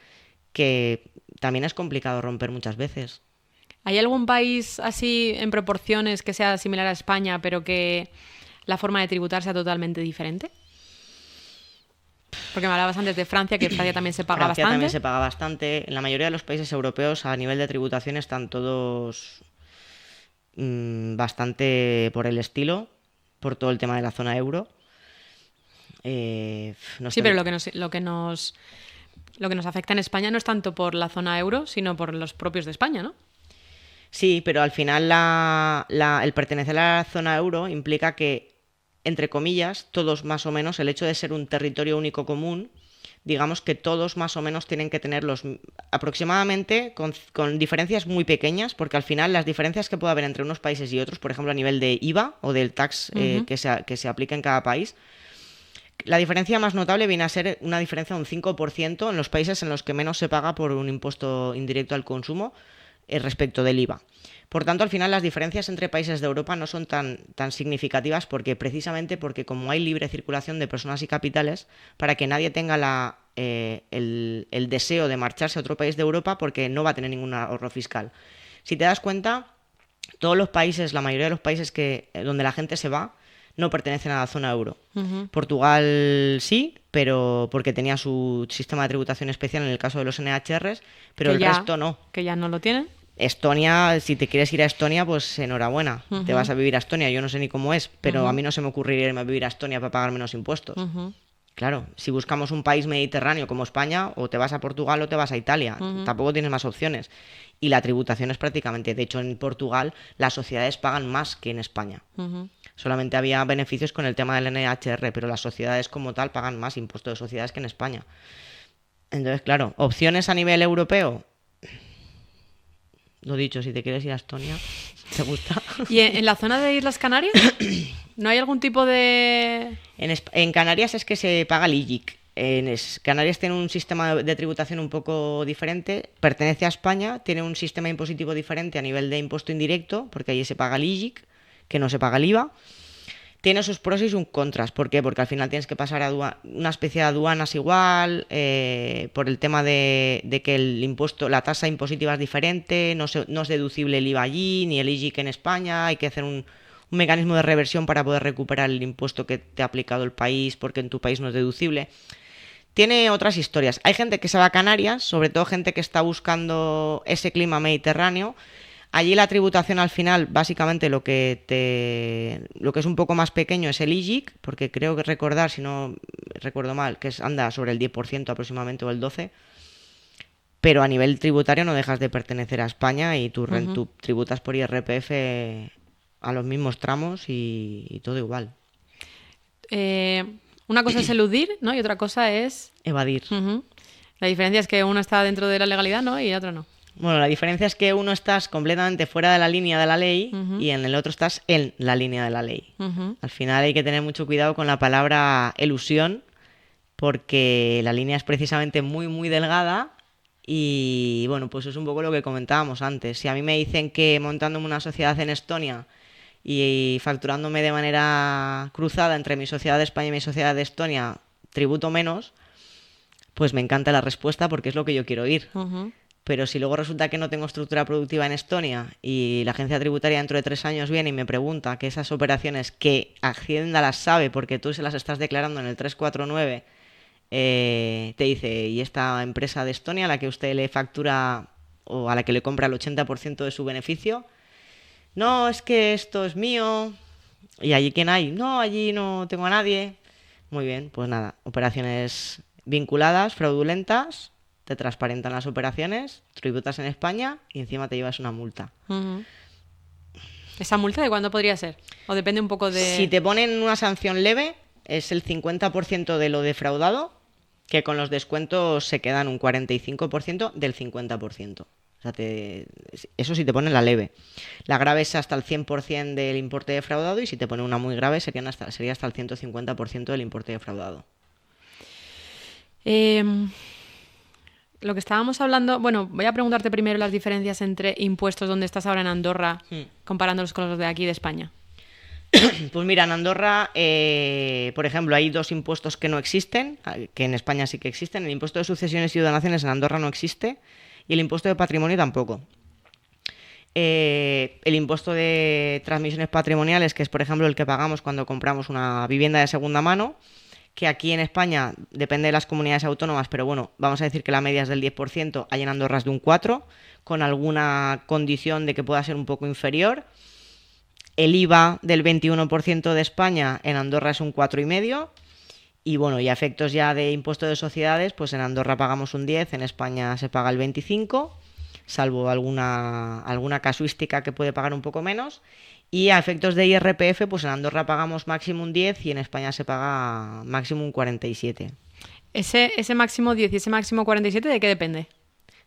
que también es complicado romper muchas veces. ¿Hay algún país así en proporciones que sea similar a España, pero que la forma de tributar sea totalmente diferente? Porque me hablabas antes de Francia, que Francia también se paga Francia bastante. también se paga bastante. En la mayoría de los países europeos a nivel de tributación están todos bastante por el estilo, por todo el tema de la zona euro. No Sí, estoy... pero lo que nos afecta en España no es tanto por la zona euro, sino por los propios de España, ¿no? Sí, pero al final el pertenecer a la zona euro implica que, entre comillas, todos más o menos, el hecho de ser un territorio único común, digamos que todos más o menos tienen que tener aproximadamente con diferencias muy pequeñas, porque al final las diferencias que puede haber entre unos países y otros, por ejemplo a nivel de IVA o del tax que se aplica en cada país, la diferencia más notable viene a ser una diferencia de un 5% en los países en los que menos se paga por un impuesto indirecto al consumo respecto del IVA. Por tanto, al final las diferencias entre países de Europa no son tan significativas precisamente porque como hay libre circulación de personas y capitales, para que nadie tenga el deseo de marcharse a otro país de Europa porque no va a tener ningún ahorro fiscal. Si te das cuenta, todos los países, la mayoría de los países donde la gente se va, no pertenecen a la zona euro. Portugal sí, pero porque tenía su sistema de tributación especial en el caso de los NHRs, pero el resto no. Que ya no lo tienen. Estonia, si te quieres ir a Estonia, pues enhorabuena, te vas a vivir a Estonia. Yo no sé ni cómo es, pero a mí no se me ocurriría irme a vivir a Estonia para pagar menos impuestos. Claro, si buscamos un país mediterráneo como España, o te vas a Portugal o te vas a Italia. Tampoco tienes más opciones. Y la tributación es prácticamente... De hecho, en Portugal las sociedades pagan más que en España. Solamente había beneficios con el tema del NHR, pero las sociedades como tal pagan más impuestos de sociedades que en España. Entonces, claro, opciones a nivel europeo... Lo dicho, si te quieres ir a Estonia, ¿te gusta? ¿Y en la zona de Islas Canarias? ¿No hay algún tipo de...? En Canarias es que se paga el IGIC. Canarias tiene un sistema de tributación un poco diferente, pertenece a España, tiene un sistema impositivo diferente a nivel de impuesto indirecto, porque allí se paga el IGIC, que no se paga el IVA. Tiene sus pros y sus contras. ¿Por qué? Porque al final tienes que pasar a una especie de aduanas igual, por el tema de que el impuesto, la tasa impositiva es diferente, no es deducible el IVA allí, ni el IGIC en España, hay que hacer un mecanismo de reversión para poder recuperar el impuesto que te ha aplicado el país, porque en tu país no es deducible. Tiene otras historias. Hay gente que se va a Canarias, sobre todo gente que está buscando ese clima mediterráneo. Allí la tributación al final, básicamente lo que es un poco más pequeño es el IGIC, porque creo que recordar, si no recuerdo mal, que anda sobre el 10% aproximadamente o el 12%, pero a nivel tributario no dejas de pertenecer a España y tú tributas por IRPF a los mismos tramos y todo igual. Una cosa es eludir, ¿no? Y otra cosa es... Evadir. La diferencia es que uno está dentro de la legalidad, ¿no? Y otro no. Bueno, la diferencia es que uno estás completamente fuera de la línea de la ley y en el otro estás en la línea de la ley. Al final hay que tener mucho cuidado con la palabra elusión porque la línea es precisamente muy, muy delgada Y bueno, pues es un poco lo que comentábamos antes. Si a mí me dicen que montándome una sociedad en Estonia y facturándome de manera cruzada entre mi sociedad de España y mi sociedad de Estonia tributo menos, pues me encanta la respuesta porque es lo que yo quiero oír. Ujú. Pero si luego resulta que no tengo estructura productiva en Estonia y la agencia tributaria dentro de 3 años viene y me pregunta que esas operaciones que Hacienda las sabe porque tú se las estás declarando en el 349, te dice, ¿y esta empresa de Estonia a la que usted le factura o a la que le compra el 80% de su beneficio? No, es que esto es mío. ¿Y allí quién hay? No, allí no tengo a nadie. Muy bien, pues nada, operaciones vinculadas, fraudulentas, te transparentan las operaciones, tributas en España y encima te llevas una multa. Ujú. ¿Esa multa de cuándo podría ser? ¿O depende un poco de...? Si te ponen una sanción leve, es el 50% de lo defraudado, que con los descuentos se quedan un 45% del 50%. O sea, eso si te ponen la leve. La grave es hasta el 100% del importe defraudado y si te ponen una muy grave sería hasta el 150% del importe defraudado. Lo que estábamos hablando... Bueno, voy a preguntarte primero las diferencias entre impuestos donde estás ahora en Andorra, comparándolos con los de aquí de España. Pues mira, en Andorra, por ejemplo, hay 2 impuestos que no existen, que en España sí que existen. El impuesto de sucesiones y donaciones en Andorra no existe y el impuesto de patrimonio tampoco. El impuesto de transmisiones patrimoniales, que es por ejemplo el que pagamos cuando compramos una vivienda de segunda mano, que aquí en España depende de las comunidades autónomas, pero bueno, vamos a decir que la media es del 10%, hay en Andorra es de un 4%, con alguna condición de que pueda ser un poco inferior. El IVA del 21% de España en Andorra es un 4,5%. Y bueno, y a efectos ya de impuesto de sociedades, pues en Andorra pagamos un 10%, en España se paga el 25%, salvo alguna casuística que puede pagar un poco menos. Y a efectos de IRPF, pues en Andorra pagamos máximo un 10% y en España se paga máximo un 47%. Ese máximo 10 y ese máximo 47, ¿de qué depende?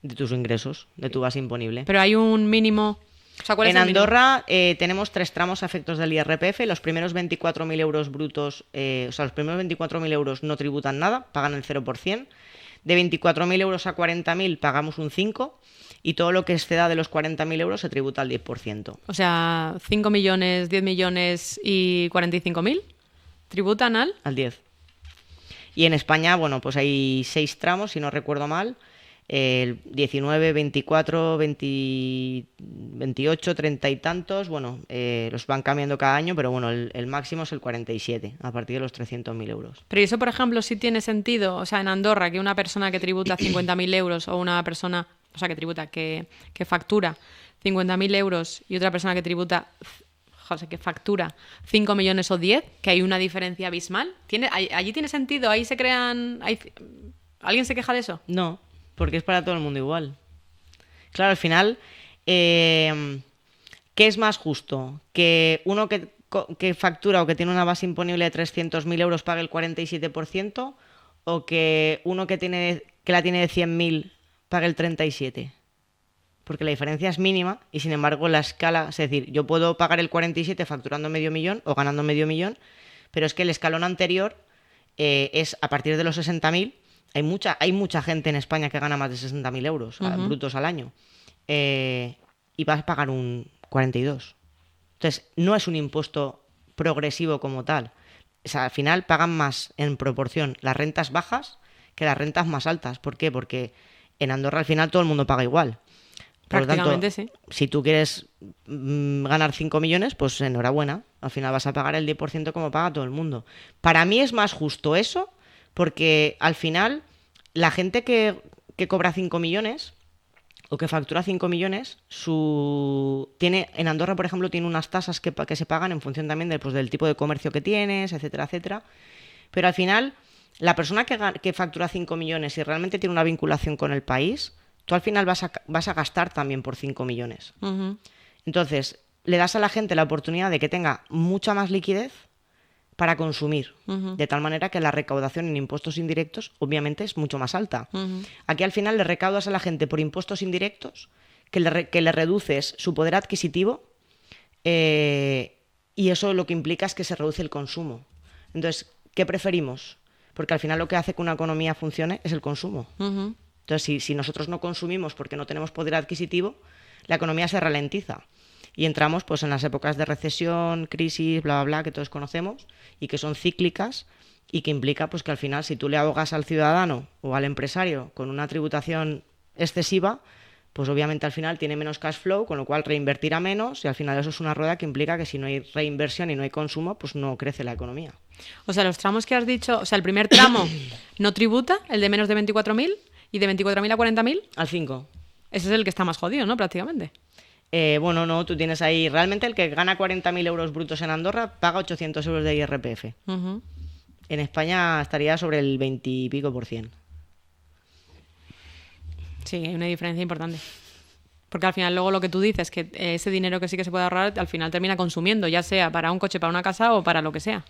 De tus ingresos, de tu base imponible. Pero hay un mínimo... O sea, ¿cuál En es el mínimo? Andorra tenemos 3 tramos a efectos del IRPF. Los primeros 24.000 euros brutos, o sea, los primeros 24.000 euros no tributan nada, pagan el 0%. De 24.000 euros a 40.000 pagamos un 5%. Y todo lo que exceda de los 40.000 euros se tributa al 10%. O sea, 5 millones, 10 millones y 45.000 tributan al... Al 10%. Y en España, bueno, pues hay 6 tramos, si no recuerdo mal. El 19, 24, 20, 28, 30 y tantos, bueno, los van cambiando cada año, pero bueno, el máximo es el 47, a partir de los 300.000 euros. Pero eso, por ejemplo, sí tiene sentido, o sea, en Andorra, que una persona que tributa 50.000 euros o una persona, o sea, que tributa, que factura 50.000 euros y otra persona que tributa, o sea, que factura 5 millones o 10, que hay una diferencia abismal. ¿Allí tiene sentido? ¿Ahí se crean...? ¿Alguien se queja de eso? No, porque es para todo el mundo igual. Claro, al final, ¿qué es más justo? ¿Que uno que factura o que tiene una base imponible de 300.000 euros pague el 47%? ¿O que uno que la tiene de 100.000 pague el 37%? Porque la diferencia es mínima y sin embargo la escala, es decir, yo puedo pagar el 47 facturando medio millón o ganando medio millón, pero es que el escalón anterior es a partir de los 60.000. Hay mucha gente en España que gana más de 60.000 euros brutos al año y vas a pagar un 42%. Entonces, no es un impuesto progresivo como tal. O sea, al final pagan más en proporción las rentas bajas que las rentas más altas. ¿Por qué? Porque en Andorra al final todo el mundo paga igual. Por lo tanto, sí. Si tú quieres ganar 5 millones, pues enhorabuena. Al final vas a pagar el 10% como paga todo el mundo. Para mí es más justo eso, porque al final la gente que cobra 5 millones o que factura 5 millones, en Andorra, por ejemplo, tiene unas tasas que se pagan en función también del tipo de comercio que tienes, etcétera, etcétera. Pero al final, la persona que factura 5 millones y realmente tiene una vinculación con el país, tú al final vas a gastar también por 5 millones. Uh-huh. Entonces, le das a la gente la oportunidad de que tenga mucha más liquidez para consumir, de tal manera que la recaudación en impuestos indirectos obviamente es mucho más alta. Aquí al final le recaudas a la gente por impuestos indirectos, que le reduces su poder adquisitivo y eso lo que implica es que se reduce el consumo. Entonces, ¿qué preferimos? Porque al final lo que hace que una economía funcione es el consumo. Entonces, si nosotros no consumimos porque no tenemos poder adquisitivo, la economía se ralentiza. Y entramos pues en las épocas de recesión, crisis, bla, bla, bla, que todos conocemos y que son cíclicas y que implica pues que al final si tú le ahogas al ciudadano o al empresario con una tributación excesiva, pues obviamente al final tiene menos cash flow, con lo cual reinvertirá menos y al final eso es una rueda que implica que si no hay reinversión y no hay consumo, pues no crece la economía. O sea, los tramos que has dicho, o sea, el primer tramo no tributa, el de menos de 24.000 y de 24.000 a 40.000. Al 5. Ese es el que está más jodido, ¿no? Prácticamente. Bueno, no, tú tienes ahí, realmente el que gana 40.000 euros brutos en Andorra paga 800 euros de IRPF. Uh-huh. En España estaría sobre el 20 y pico por cien. Sí, hay una diferencia importante. Porque al final luego lo que tú dices, que ese dinero que sí que se puede ahorrar, al final termina consumiendo, ya sea para un coche, para una casa o para lo que sea.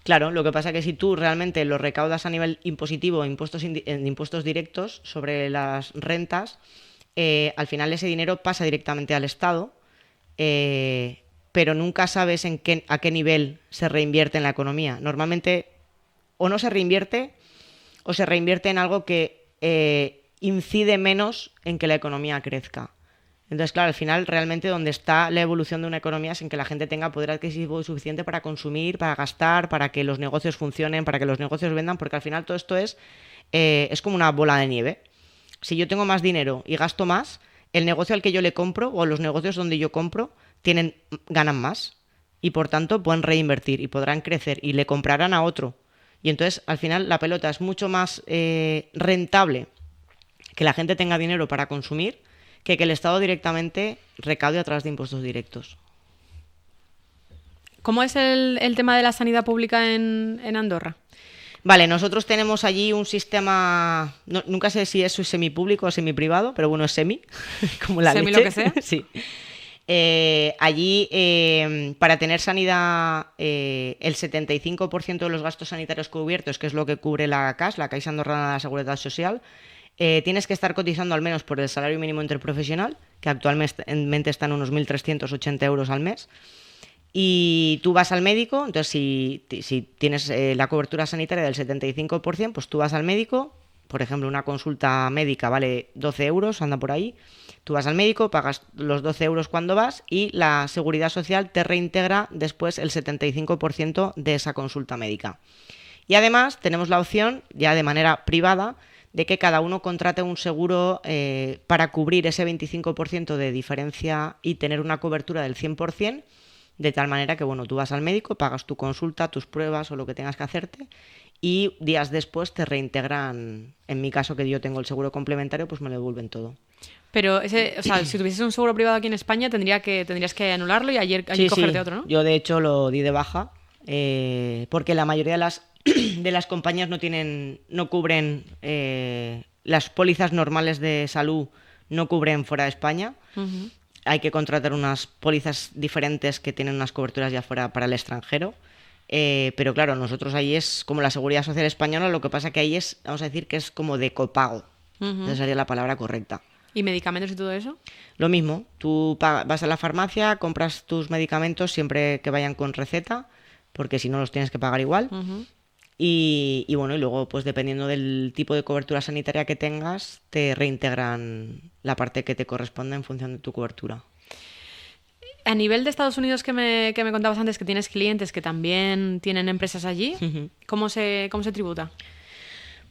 Claro, lo que pasa es que si tú realmente lo recaudas a nivel impositivo, en impuestos directos sobre las rentas, al final ese dinero pasa directamente al Estado, pero nunca sabes a qué nivel se reinvierte en la economía. Normalmente o no se reinvierte o se reinvierte en algo que incide menos en que la economía crezca. Entonces, claro, al final realmente donde está la evolución de una economía es en que la gente tenga poder adquisitivo suficiente para consumir, para gastar, para que los negocios funcionen, para que los negocios vendan, porque al final todo esto es como una bola de nieve. Si yo tengo más dinero y gasto más, el negocio al que yo le compro o los negocios donde yo compro ganan más y por tanto pueden reinvertir y podrán crecer y le comprarán a otro. Y entonces al final la pelota es mucho más rentable que la gente tenga dinero para consumir que el Estado directamente recaude a través de impuestos directos. ¿Cómo es el tema de la sanidad pública en Andorra? Vale, nosotros tenemos allí un sistema, nunca sé si es semipúblico o semiprivado, pero bueno, es semi, como la ¿Semi leche. lo que sea? Sí. Allí, para tener sanidad, el 75% de los gastos sanitarios cubiertos, que es lo que cubre la CAS, la Caixa Andorrana de la Seguridad Social, tienes que estar cotizando al menos por el salario mínimo interprofesional, que actualmente está en unos 1.380 euros al mes. Y tú vas al médico, entonces si tienes la cobertura sanitaria del 75%, pues tú vas al médico, por ejemplo, una consulta médica vale 12 euros, anda por ahí, tú vas al médico, pagas los 12 euros cuando vas y la Seguridad Social te reintegra después el 75% de esa consulta médica. Y además tenemos la opción, ya de manera privada, de que cada uno contrate un seguro para cubrir ese 25% de diferencia y tener una cobertura del 100%, de tal manera que, bueno, tú vas al médico, pagas tu consulta, tus pruebas o lo que tengas que hacerte y días después te reintegran, en mi caso que yo tengo el seguro complementario, pues me lo devuelven todo. Pero o sea, si tuvieses un seguro privado aquí en España tendrías que anularlo y allí cogerte otro, ¿no? Yo de hecho lo di de baja porque la mayoría de las compañías no cubren las pólizas normales de salud, no cubren fuera de España. Uh-huh. Hay que contratar unas pólizas diferentes que tienen unas coberturas ya fuera para el extranjero. Pero claro, nosotros ahí es como la Seguridad Social Española, lo que pasa que ahí es, vamos a decir que es como de copago. Uh-huh. Esa sería la palabra correcta. ¿Y medicamentos y todo eso? Lo mismo, tú vas a la farmacia, compras tus medicamentos siempre que vayan con receta, porque si no los tienes que pagar igual. Uh-huh. Y bueno, y luego pues dependiendo del tipo de cobertura sanitaria que tengas, te reintegran la parte que te corresponde en función de tu cobertura. A nivel de Estados Unidos que me contabas antes que tienes clientes que también tienen empresas allí, uh-huh. ¿Cómo se tributa?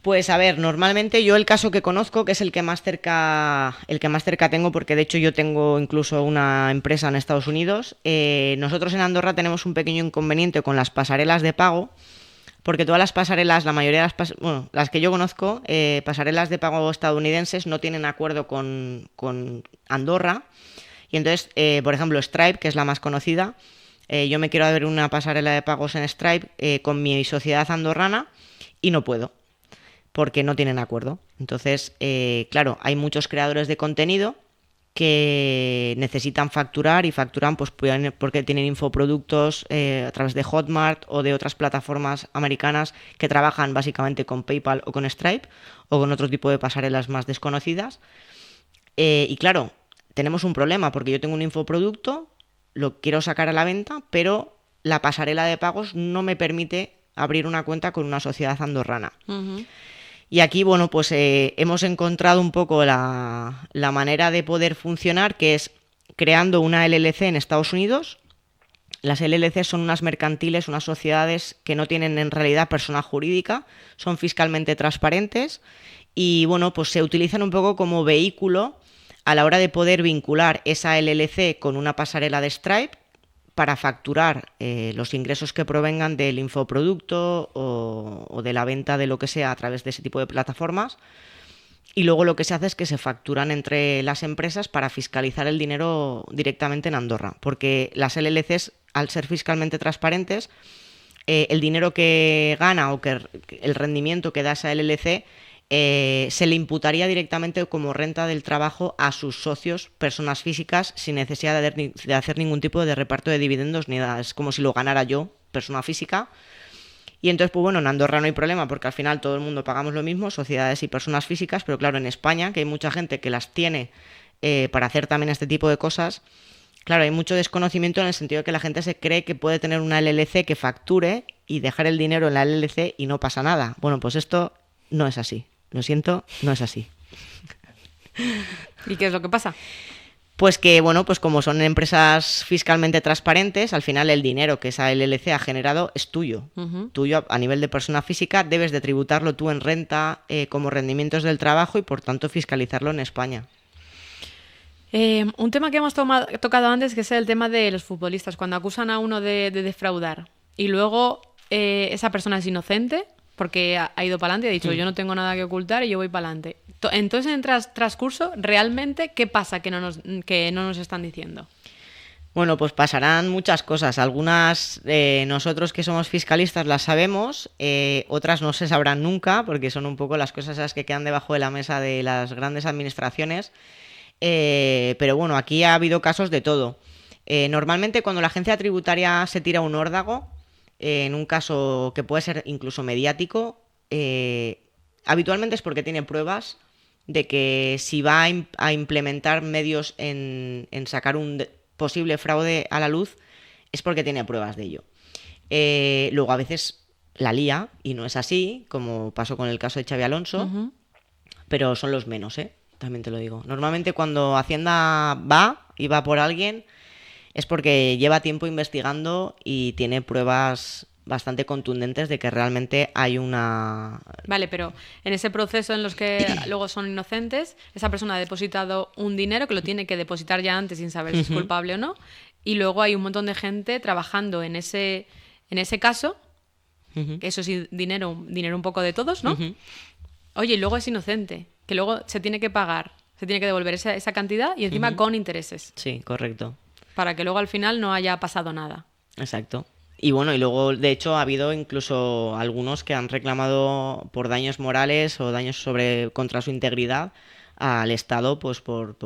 Pues a ver, normalmente yo el caso que conozco, que es el que más cerca tengo, porque de hecho yo tengo incluso una empresa en Estados Unidos, nosotros en Andorra tenemos un pequeño inconveniente con las pasarelas de pago, porque todas las pasarelas, la mayoría de las que yo conozco, pasarelas de pago estadounidenses no tienen acuerdo con Andorra. Y entonces, por ejemplo, Stripe, que es la más conocida, yo me quiero abrir una pasarela de pagos en Stripe con mi sociedad andorrana y no puedo, porque no tienen acuerdo. Entonces, claro, hay muchos creadores de contenido que necesitan facturar y facturan pues porque tienen infoproductos a través de Hotmart o de otras plataformas americanas que trabajan básicamente con PayPal o con Stripe o con otro tipo de pasarelas más desconocidas. Y claro, tenemos un problema porque yo tengo un infoproducto, lo quiero sacar a la venta, pero la pasarela de pagos no me permite abrir una cuenta con una sociedad andorrana. Uh-huh. Y aquí, bueno, pues hemos encontrado un poco la manera de poder funcionar, que es creando una LLC en Estados Unidos. Las LLC son unas mercantiles, unas sociedades que no tienen en realidad persona jurídica, son fiscalmente transparentes y bueno, pues se utilizan un poco como vehículo a la hora de poder vincular esa LLC con una pasarela de Stripe para facturar los ingresos que provengan del infoproducto o de la venta de lo que sea a través de ese tipo de plataformas. Y luego lo que se hace es que se facturan entre las empresas para fiscalizar el dinero directamente en Andorra, porque las LLCs, al ser fiscalmente transparentes, el dinero que gana o que el rendimiento que da esa LLC se le imputaría directamente como renta del trabajo a sus socios, personas físicas, sin necesidad de hacer ningún tipo de reparto de dividendos ni nada. Es como si lo ganara yo, persona física. Y entonces, pues bueno, en Andorra no hay problema porque al final todo el mundo pagamos lo mismo, sociedades y personas físicas, pero claro, en España, que hay mucha gente que las tiene para hacer también este tipo de cosas, claro, hay mucho desconocimiento en el sentido de que la gente se cree que puede tener una LLC que facture y dejar el dinero en la LLC y no pasa nada. Bueno, pues esto no es así. Lo siento, no es así. ¿Y qué es lo que pasa? Pues que, bueno, pues como son empresas fiscalmente transparentes, al final el dinero que esa LLC ha generado es tuyo. Tuyo a nivel de persona física, debes de tributarlo tú en renta como rendimientos del trabajo y por tanto fiscalizarlo en España. Un tema que hemos tocado antes, que es el tema de los futbolistas, cuando acusan a uno de defraudar y luego esa persona es inocente porque ha ido para adelante y ha dicho yo no tengo nada que ocultar y yo voy para adelante. Entonces, en transcurso, ¿realmente qué pasa que no nos están diciendo? Bueno, pues pasarán muchas cosas. Algunas nosotros que somos fiscalistas las sabemos, otras no se sabrán nunca porque son un poco las cosas esas que quedan debajo de la mesa de las grandes administraciones. Pero bueno, aquí ha habido casos de todo. Normalmente cuando la agencia tributaria se tira un órdago, en un caso que puede ser incluso mediático, habitualmente es porque tiene pruebas de que si va a implementar medios en sacar un posible fraude a la luz, es porque tiene pruebas de ello. Luego a veces la lía y no es así, como pasó con el caso de Xabi Alonso, pero son los menos, también te lo digo. Normalmente cuando Hacienda va y va por alguien es porque lleva tiempo investigando y tiene pruebas bastante contundentes de que realmente hay una... Vale, pero en ese proceso en los que luego son inocentes, esa persona ha depositado un dinero que lo tiene que depositar ya antes sin saber si es culpable o no, y luego hay un montón de gente trabajando en ese caso, que eso sí, dinero un poco de todos, ¿no? Oye, y luego es inocente, que luego se tiene que pagar, se tiene que devolver esa cantidad y encima con intereses. Sí, correcto. Para que luego al final no haya pasado nada. Exacto. Y bueno, y luego de hecho ha habido incluso algunos que han reclamado por daños morales o daños contra su integridad al Estado, pues por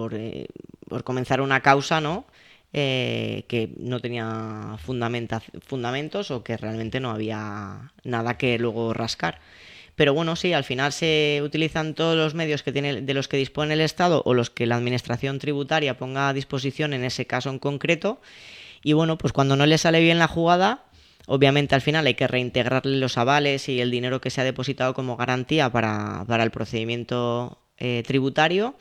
comenzar una causa, ¿no? Que no tenía fundamentos o que realmente no había nada que luego rascar. Pero bueno, sí, al final se utilizan todos los medios de los que dispone el Estado o los que la administración tributaria ponga a disposición en ese caso en concreto. Y bueno, pues cuando no le sale bien la jugada, obviamente al final hay que reintegrarle los avales y el dinero que se ha depositado como garantía para el procedimiento tributario.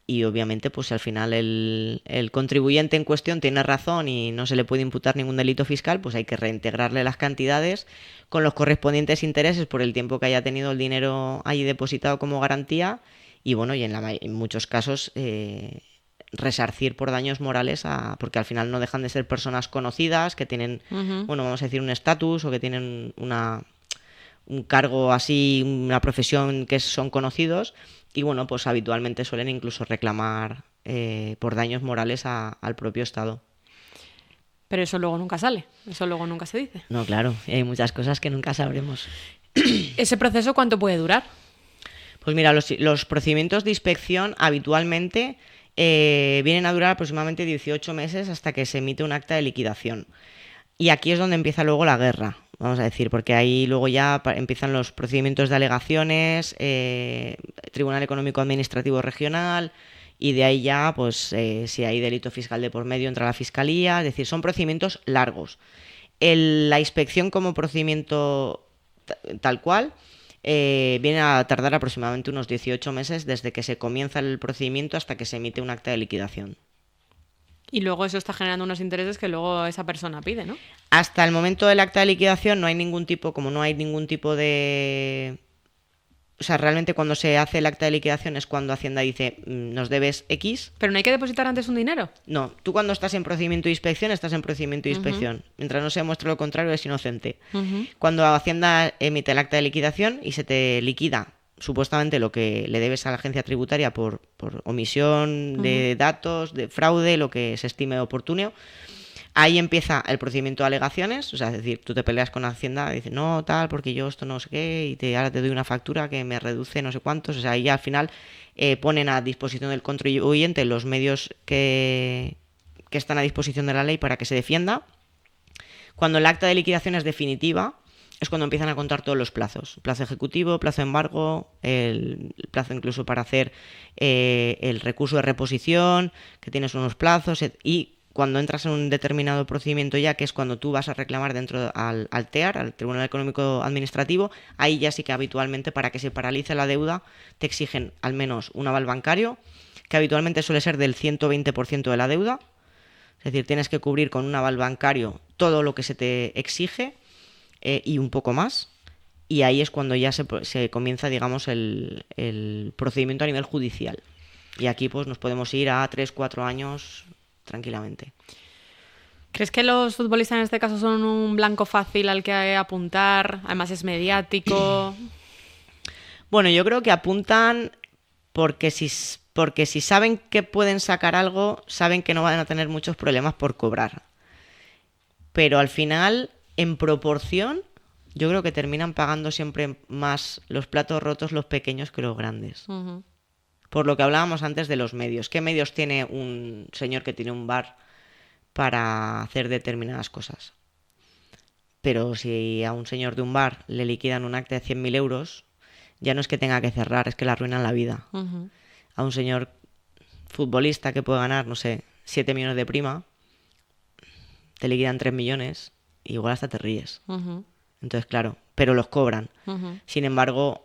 Y obviamente pues si al final el contribuyente en cuestión tiene razón y no se le puede imputar ningún delito fiscal, pues hay que reintegrarle las cantidades con los correspondientes intereses por el tiempo que haya tenido el dinero ahí depositado como garantía. Y bueno, y en muchos casos resarcir por daños morales porque al final no dejan de ser personas conocidas que tienen, bueno, vamos a decir un estatus o que tienen un cargo así, una profesión que son conocidos y bueno, pues habitualmente suelen incluso reclamar por daños morales al propio Estado. Pero eso luego nunca sale, eso luego nunca se dice. No, claro, hay muchas cosas que nunca sabremos. ¿Ese proceso cuánto puede durar? Pues mira, los procedimientos de inspección habitualmente vienen a durar aproximadamente 18 meses hasta que se emite un acta de liquidación. Y aquí es donde empieza luego la guerra, vamos a decir, porque ahí luego ya empiezan los procedimientos de alegaciones, Tribunal Económico Administrativo Regional, y de ahí ya, pues, si hay delito fiscal de por medio, entra la Fiscalía, es decir, son procedimientos largos. La inspección como procedimiento tal cual viene a tardar aproximadamente unos 18 meses desde que se comienza el procedimiento hasta que se emite un acta de liquidación. Y luego eso está generando unos intereses que luego esa persona pide, ¿no? Hasta el momento del acta de liquidación no hay ningún tipo de... O sea, realmente cuando se hace el acta de liquidación es cuando Hacienda dice, nos debes X. Pero no hay que depositar antes un dinero. No, tú cuando estás en procedimiento de inspección, estás en procedimiento de inspección. Mientras no se demuestre lo contrario, es inocente. Cuando Hacienda emite el acta de liquidación y se te liquida supuestamente lo que le debes a la agencia tributaria por omisión de datos, de fraude, lo que se estime oportuno, ahí empieza el procedimiento de alegaciones, o sea, es decir, tú te peleas con Hacienda y dices, no, tal, porque yo esto no sé qué, y ahora te doy una factura que me reduce no sé cuántos, o sea, ahí al final ponen a disposición del contribuyente los medios que están a disposición de la ley para que se defienda. Cuando el acta de liquidación es definitiva, es cuando empiezan a contar todos los plazos. Plazo ejecutivo, plazo de embargo, el plazo incluso para hacer el recurso de reposición, que tienes unos plazos, y cuando entras en un determinado procedimiento ya, que es cuando tú vas a reclamar dentro al TEAR, al Tribunal Económico Administrativo, ahí ya sí que habitualmente para que se paralice la deuda te exigen al menos un aval bancario, que habitualmente suele ser del 120% de la deuda. Es decir, tienes que cubrir con un aval bancario todo lo que se te exige y un poco más. Y ahí es cuando ya se comienza, digamos, el procedimiento a nivel judicial. Y aquí pues nos podemos ir a 3-4 años tranquilamente. ¿Crees que los futbolistas en este caso son un blanco fácil al que apuntar? Además es mediático. Bueno, yo creo que apuntan porque si saben que pueden sacar algo, saben que no van a tener muchos problemas por cobrar. Pero al final, en proporción, yo creo que terminan pagando siempre más los platos rotos los pequeños que los grandes. Por lo que hablábamos antes de los medios. ¿Qué medios tiene un señor que tiene un bar para hacer determinadas cosas? Pero si a un señor de un bar le liquidan un acta de 100.000 euros, ya no es que tenga que cerrar, es que le arruinan la vida. A un señor futbolista que puede ganar, no sé, 7 millones de prima, te liquidan 3 millones, y igual hasta te ríes. Entonces, claro, pero los cobran. Sin embargo,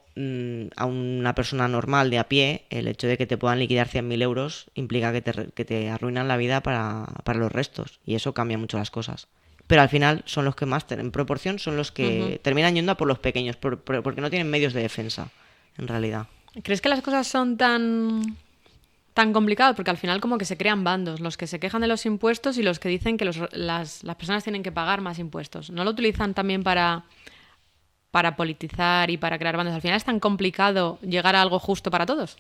a una persona normal de a pie, el hecho de que te puedan liquidar 100.000 euros implica que te arruinan la vida para los restos. Y eso cambia mucho las cosas. Pero al final son los que más, en proporción, son los que terminan yendo a por los pequeños, porque no tienen medios de defensa, en realidad. ¿Crees que las cosas son tan complicadas? Porque al final como que se crean bandos, los que se quejan de los impuestos y los que dicen que las personas tienen que pagar más impuestos. ¿No lo utilizan también para politizar y para crear bandos? Al final es tan complicado llegar a algo justo para todos.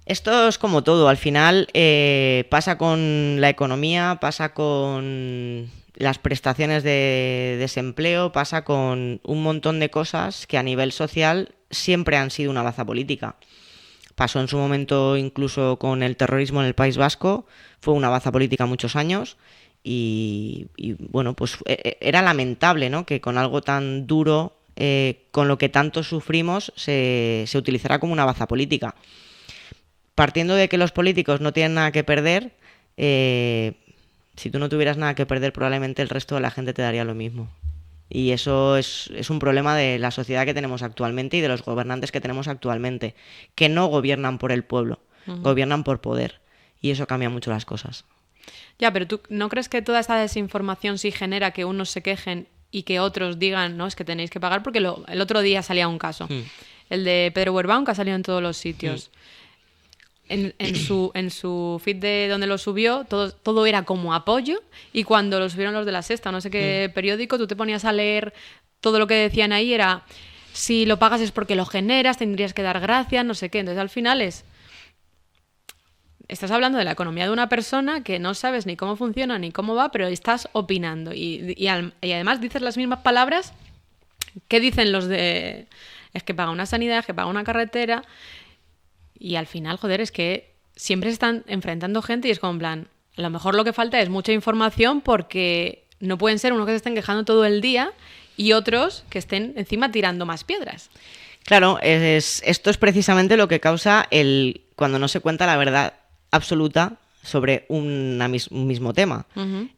Esto es como todo, al final pasa con la economía, pasa con las prestaciones de desempleo, pasa con un montón de cosas que a nivel social siempre han sido una baza política. Pasó en su momento incluso con el terrorismo en el País Vasco, fue una baza política muchos años y bueno, pues era lamentable, ¿no?, que con algo tan duro, con lo que tanto sufrimos, se utilizara como una baza política. Partiendo de que los políticos no tienen nada que perder, si tú no tuvieras nada que perder, probablemente el resto de la gente te daría lo mismo. Y eso es un problema de la sociedad que tenemos actualmente y de los gobernantes que tenemos actualmente, que no gobiernan por el pueblo, gobiernan por poder. Y eso cambia mucho las cosas. Ya, pero ¿tú no crees que toda esta desinformación sí genera que unos se quejen y que otros digan, no, es que tenéis que pagar? Porque el otro día salía un caso, el de Pedro Werbaum, que ha salido en todos los sitios. En su feed de donde lo subió, todo era como apoyo, y cuando lo subieron los de La Sexta, no sé qué periódico, tú te ponías a leer todo lo que decían ahí, era, si lo pagas es porque lo generas, tendrías que dar gracias, no sé qué. Entonces al final estás hablando de la economía de una persona que no sabes ni cómo funciona ni cómo va, pero estás opinando. Y además dices las mismas palabras que dicen los de, es que paga una sanidad, es que paga una carretera. Y al final, joder, es que siempre se están enfrentando gente y es como en plan, a lo mejor lo que falta es mucha información, porque no pueden ser unos que se estén quejando todo el día y otros que estén encima tirando más piedras. Claro, esto es precisamente lo que causa cuando no se cuenta la verdad absoluta sobre un mismo tema.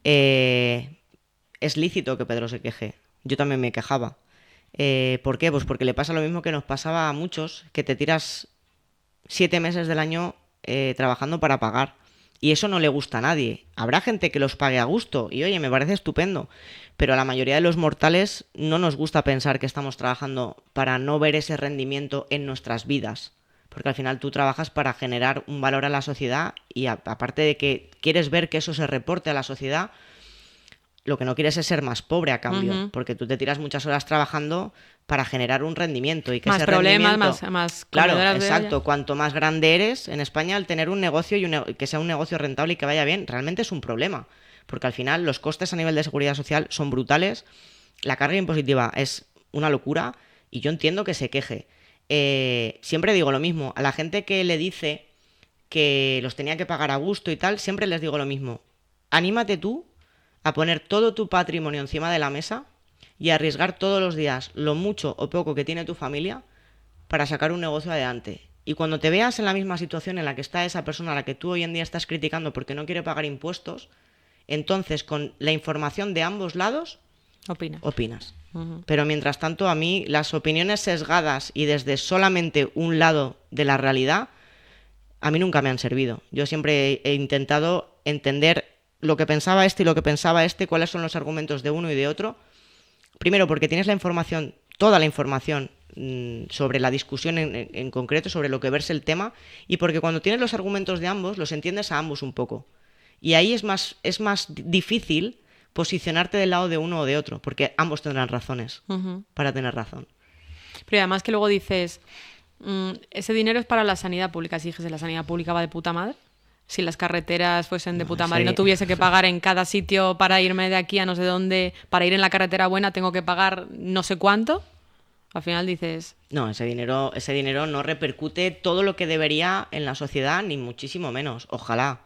Es lícito que Pedro se queje. Yo también me quejaba. ¿Por qué? Pues porque le pasa lo mismo que nos pasaba a muchos, que te tiras 7 meses del año trabajando para pagar. Y eso no le gusta a nadie. Habrá gente que los pague a gusto y oye, me parece estupendo. Pero a la mayoría de los mortales no nos gusta pensar que estamos trabajando para no ver ese rendimiento en nuestras vidas. Porque al final tú trabajas para generar un valor a la sociedad y aparte de que quieres ver que eso se reporte a la sociedad, lo que no quieres es ser más pobre a cambio, porque tú te tiras muchas horas trabajando para generar un rendimiento y que Más ese problemas, rendimiento... más Claro, comedoras de exacto. olla. Cuanto más grande eres en España, al tener un negocio y que sea un negocio rentable y que vaya bien, realmente es un problema. Porque al final los costes a nivel de seguridad social son brutales, la carga impositiva es una locura y yo entiendo que se queje. Siempre digo lo mismo, a la gente que le dice que los tenía que pagar a gusto y tal, siempre les digo lo mismo. Anímate tú a poner todo tu patrimonio encima de la mesa y a arriesgar todos los días lo mucho o poco que tiene tu familia para sacar un negocio adelante. Y cuando te veas en la misma situación en la que está esa persona a la que tú hoy en día estás criticando porque no quiere pagar impuestos, entonces con la información de ambos lados opinas. Pero mientras tanto, a mí las opiniones sesgadas y desde solamente un lado de la realidad, a mí nunca me han servido. Yo siempre he intentado entender lo que pensaba este y lo que pensaba este, cuáles son los argumentos de uno y de otro. Primero, porque tienes la información, toda la información sobre la discusión en concreto, sobre lo que verse el tema, y porque cuando tienes los argumentos de ambos, los entiendes a ambos un poco. Y ahí es más difícil posicionarte del lado de uno o de otro, porque ambos tendrán razones para tener razón. Pero además que luego dices, ese dinero es para la sanidad pública. Si dijese, la sanidad pública va de puta madre. Si las carreteras fuesen de puta madre y no tuviese que pagar en cada sitio para irme de aquí a no sé dónde, para ir en la carretera buena tengo que pagar no sé cuánto, al final dices... No, ese dinero no repercute todo lo que debería en la sociedad, ni muchísimo menos. Ojalá.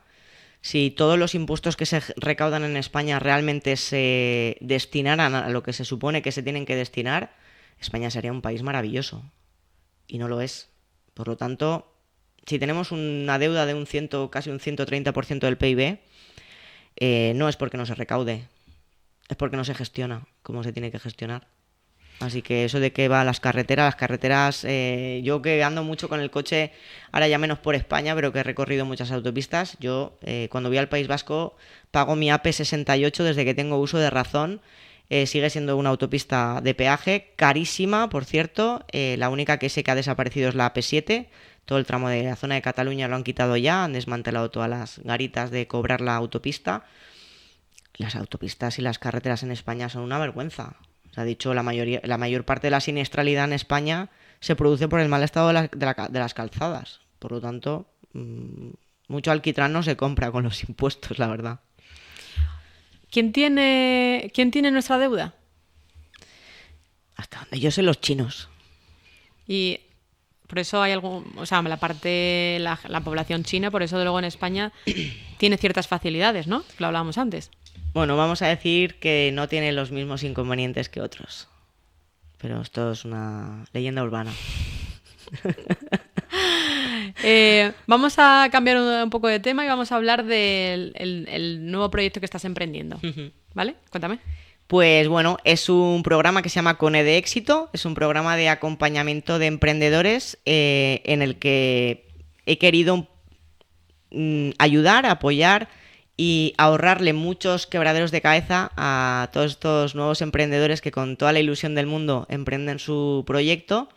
Si todos los impuestos que se recaudan en España realmente se destinaran a lo que se supone que se tienen que destinar, España sería un país maravilloso. Y no lo es. Por lo tanto, si tenemos una deuda de casi un 130% del PIB, no es porque no se recaude, es porque no se gestiona como se tiene que gestionar. Así que eso de que va a las carreteras, yo que ando mucho con el coche, ahora ya menos por España, pero que he recorrido muchas autopistas, yo cuando voy al País Vasco pago mi AP68 desde que tengo uso de razón. Sigue siendo una autopista de peaje, carísima, por cierto. La única que sé que ha desaparecido es la AP7. Todo el tramo de la zona de Cataluña lo han quitado ya, han desmantelado todas las garitas de cobrar la autopista. Las autopistas y las carreteras en España son una vergüenza. Se ha dicho, la mayor parte de la siniestralidad en España se produce por el mal estado de las calzadas. Por lo tanto, mucho alquitrán no se compra con los impuestos, la verdad. ¿Quién tiene nuestra deuda? Hasta donde yo sé, los chinos. Y por eso hay la población china, por eso luego en España tiene ciertas facilidades, ¿no? Lo hablábamos antes. Bueno, vamos a decir que no tiene los mismos inconvenientes que otros. Pero esto es una leyenda urbana. Vamos a cambiar un poco de tema y vamos a hablar del el nuevo proyecto que estás emprendiendo. ¿Vale? Cuéntame. Pues bueno, es un programa que se llama Cone de Éxito. Es un programa de acompañamiento de emprendedores en el que he querido ayudar, apoyar y ahorrarle muchos quebraderos de cabeza a todos estos nuevos emprendedores que con toda la ilusión del mundo emprenden su proyecto.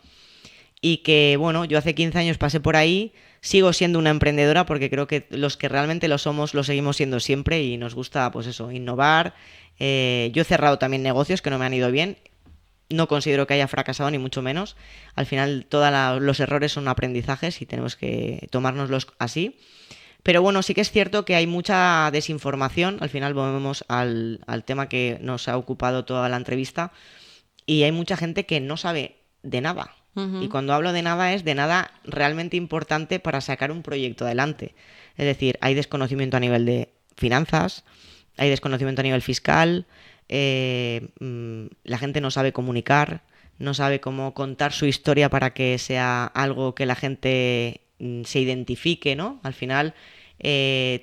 Y que, bueno, yo hace 15 años pasé por ahí, sigo siendo una emprendedora porque creo que los que realmente lo somos, lo seguimos siendo siempre y nos gusta, pues eso, innovar. Yo he cerrado también negocios que no me han ido bien, no considero que haya fracasado ni mucho menos. Al final todos los errores son aprendizajes y tenemos que tomárnoslos así. Pero bueno, sí que es cierto que hay mucha desinformación, al final volvemos al tema que nos ha ocupado toda la entrevista, y hay mucha gente que no sabe de nada. Y cuando hablo de nada es de nada realmente importante para sacar un proyecto adelante. Es decir, hay desconocimiento a nivel de finanzas, hay desconocimiento a nivel fiscal, la gente no sabe comunicar, no sabe cómo contar su historia para que sea algo que la gente se identifique, ¿no? Al final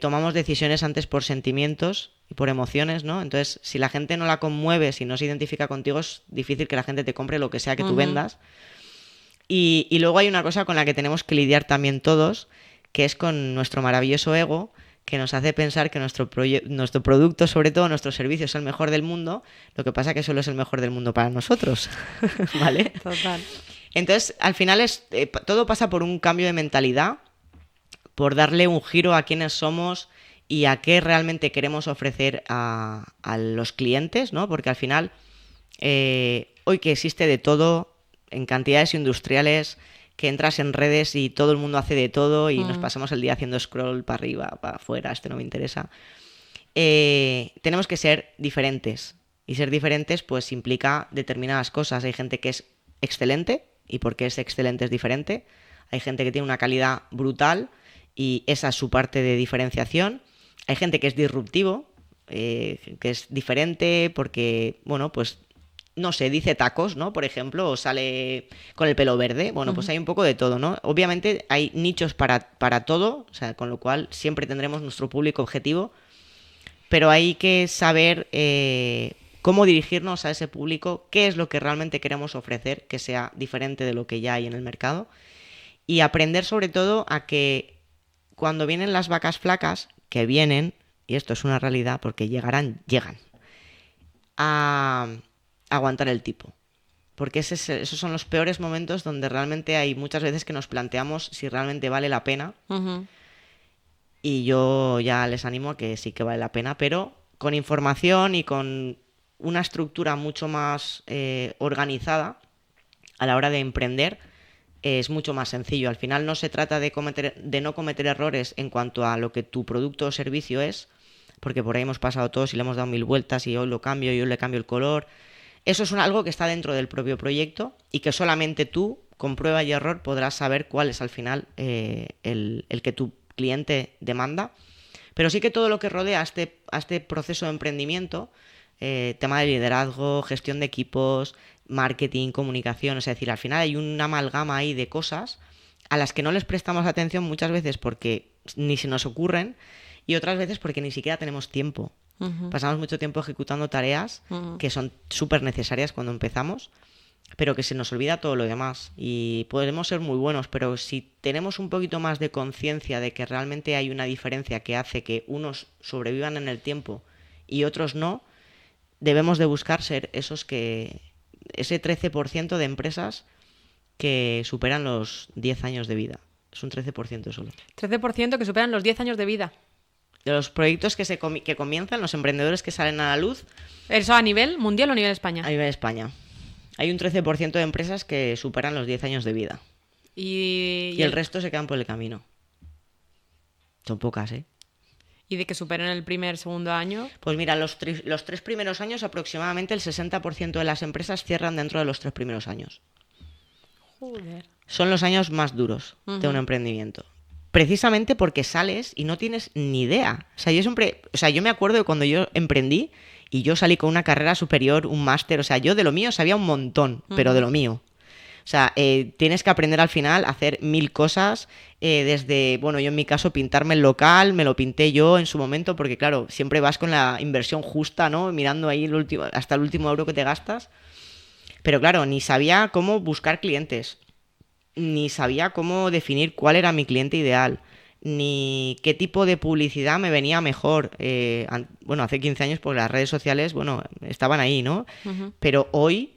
tomamos decisiones antes por sentimientos y por emociones, ¿no? Entonces, si la gente no la conmueve, si no se identifica contigo, es difícil que la gente te compre lo que sea que tú vendas. Y luego hay una cosa con la que tenemos que lidiar también todos, que es con nuestro maravilloso ego, que nos hace pensar que nuestro producto, sobre todo nuestro servicio, es el mejor del mundo. Lo que pasa es que solo es el mejor del mundo para nosotros, ¿vale? Total. Entonces, al final todo pasa por un cambio de mentalidad, por darle un giro a quiénes somos y a qué realmente queremos ofrecer a los clientes, ¿no? Porque al final, hoy que existe de todo, en cantidades industriales, que entras en redes y todo el mundo hace de todo y nos pasamos el día haciendo scroll para arriba, para afuera, no me interesa. Tenemos que ser diferentes. Y ser diferentes pues implica determinadas cosas. Hay gente que es excelente y porque es excelente es diferente. Hay gente que tiene una calidad brutal y esa es su parte de diferenciación. Hay gente que es disruptivo, que es diferente porque, bueno, pues no sé, dice tacos, ¿no? Por ejemplo, o sale con el pelo verde. Bueno, pues hay un poco de todo, ¿no? Obviamente hay nichos para todo, o sea, con lo cual siempre tendremos nuestro público objetivo, pero hay que saber cómo dirigirnos a ese público, qué es lo que realmente queremos ofrecer, que sea diferente de lo que ya hay en el mercado, y aprender sobre todo a que cuando vienen las vacas flacas, que vienen, y esto es una realidad porque llegan, a aguantar el tipo. Porque esos son los peores momentos donde realmente hay muchas veces que nos planteamos si realmente vale la pena. Y yo ya les animo a que sí que vale la pena, pero con información y con una estructura mucho más organizada a la hora de emprender, es mucho más sencillo. Al final no se trata de no cometer errores en cuanto a lo que tu producto o servicio es, porque por ahí hemos pasado todos y le hemos dado 1000 vueltas y hoy lo cambio y hoy le cambio el color. Eso es algo que está dentro del propio proyecto y que solamente tú, con prueba y error, podrás saber cuál es al final el que tu cliente demanda. Pero sí que todo lo que rodea a este proceso de emprendimiento, tema de liderazgo, gestión de equipos, marketing, comunicación, es decir, al final hay una amalgama ahí de cosas a las que no les prestamos atención muchas veces porque ni se nos ocurren y otras veces porque ni siquiera tenemos tiempo. Pasamos mucho tiempo ejecutando tareas que son súper necesarias cuando empezamos, pero que se nos olvida todo lo demás. Y podemos ser muy buenos, pero si tenemos un poquito más de conciencia de que realmente hay una diferencia que hace que unos sobrevivan en el tiempo y otros no, debemos de buscar ser ese 13% de empresas que superan los 10 años de vida. Es un 13% solo. 13% que superan los 10 años de vida. De los proyectos que comienzan, los emprendedores que salen a la luz. ¿Eso a nivel mundial o a nivel España? A nivel España. Hay un 13% de empresas que superan los 10 años de vida. Y el resto se quedan por el camino. Son pocas, ¿eh? ¿Y de que superen el primer, segundo año? Pues mira, los 3 primeros años aproximadamente el 60% de las empresas cierran dentro de los 3 primeros años. Joder. Son los años más duros de un emprendimiento. Precisamente porque sales y no tienes ni idea. O sea, yo me acuerdo de cuando yo emprendí y yo salí con una carrera superior, un máster. O sea, yo de lo mío sabía un montón, pero de lo mío. O sea, tienes que aprender al final a hacer 1000 cosas, desde, bueno, yo en mi caso pintarme el local, me lo pinté yo en su momento, porque claro, siempre vas con la inversión justa, ¿no? Mirando ahí hasta el último euro que te gastas. Pero claro, ni sabía cómo buscar clientes, ni sabía cómo definir cuál era mi cliente ideal, ni qué tipo de publicidad me venía mejor. Bueno, hace 15 años pues las redes sociales, bueno, estaban ahí, ¿no? Pero hoy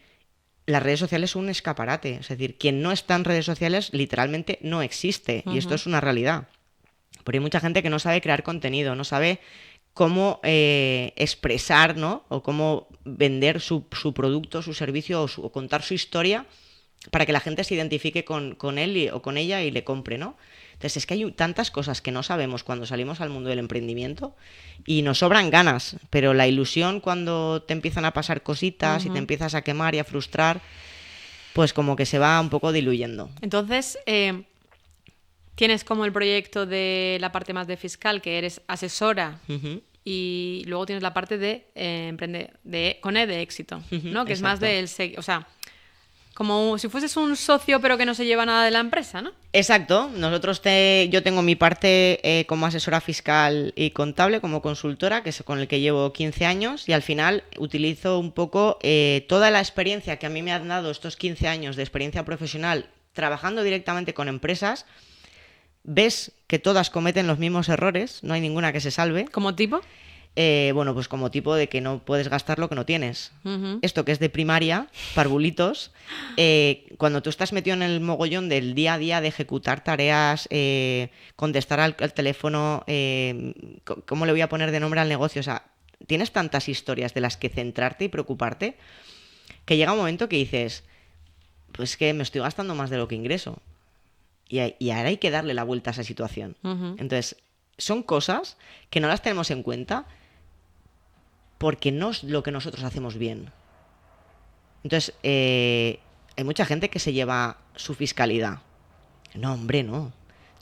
las redes sociales son un escaparate. Es decir, quien no está en redes sociales literalmente no existe. Y esto es una realidad. Pero hay mucha gente que no sabe crear contenido, no sabe cómo expresar, ¿no? O cómo vender su producto, su servicio o contar su historia para que la gente se identifique con él o con ella y le compre, ¿no? Entonces es que hay tantas cosas que no sabemos cuando salimos al mundo del emprendimiento y nos sobran ganas, pero la ilusión cuando te empiezan a pasar cositas y te empiezas a quemar y a frustrar, pues como que se va un poco diluyendo. Entonces, tienes como el proyecto de la parte más de fiscal, que eres asesora, y luego tienes la parte de emprender con E de éxito, ¿no? Que es más del... O sea, Como si fueses un socio pero que no se lleva nada de la empresa, ¿no? Exacto. Yo tengo mi parte como asesora fiscal y contable, como consultora, que es con el que llevo 15 años, y al final utilizo un poco toda la experiencia que a mí me han dado estos 15 años de experiencia profesional trabajando directamente con empresas. Ves que todas cometen los mismos errores, no hay ninguna que se salve. ¿Como tipo? Bueno, pues como tipo de que no puedes gastar lo que no tienes. Ujú. Esto que es de primaria, parvulitos, cuando tú estás metido en el mogollón del día a día de ejecutar tareas, contestar al teléfono, ¿cómo le voy a poner de nombre al negocio? O sea, tienes tantas historias de las que centrarte y preocuparte que llega un momento que dices, pues que me estoy gastando más de lo que ingreso. Y ahora hay que darle la vuelta a esa situación. Ujú. Entonces, son cosas que no las tenemos en cuenta porque no es lo que nosotros hacemos bien. Entonces, hay mucha gente que se lleva su fiscalidad. No, hombre, no.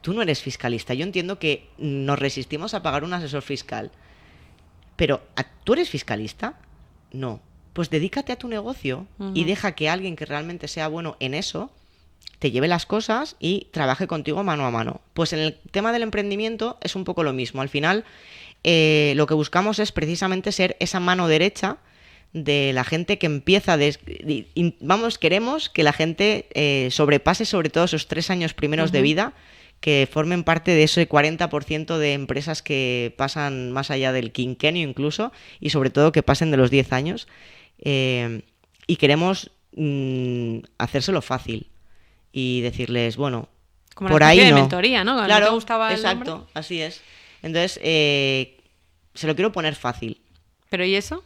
Tú no eres fiscalista. Yo entiendo que nos resistimos a pagar un asesor fiscal. Pero, ¿tú eres fiscalista? No. Pues dedícate a tu negocio y deja que alguien que realmente sea bueno en eso te lleve las cosas y trabaje contigo mano a mano. Pues en el tema del emprendimiento es un poco lo mismo. Al final, lo que buscamos es precisamente ser esa mano derecha de la gente que empieza... queremos que la gente sobrepase sobre todo esos 3 años primeros de vida, que formen parte de ese 40% de empresas que pasan más allá del quinquenio incluso, y sobre todo que pasen de los 10 años. Y queremos hacérselo fácil y decirles, bueno, Como por una especie ahí de no. mentoría, ¿no? Claro, ¿No te gustaba el exacto, nombre? así es. Entonces, se lo quiero poner fácil. ¿Pero y eso?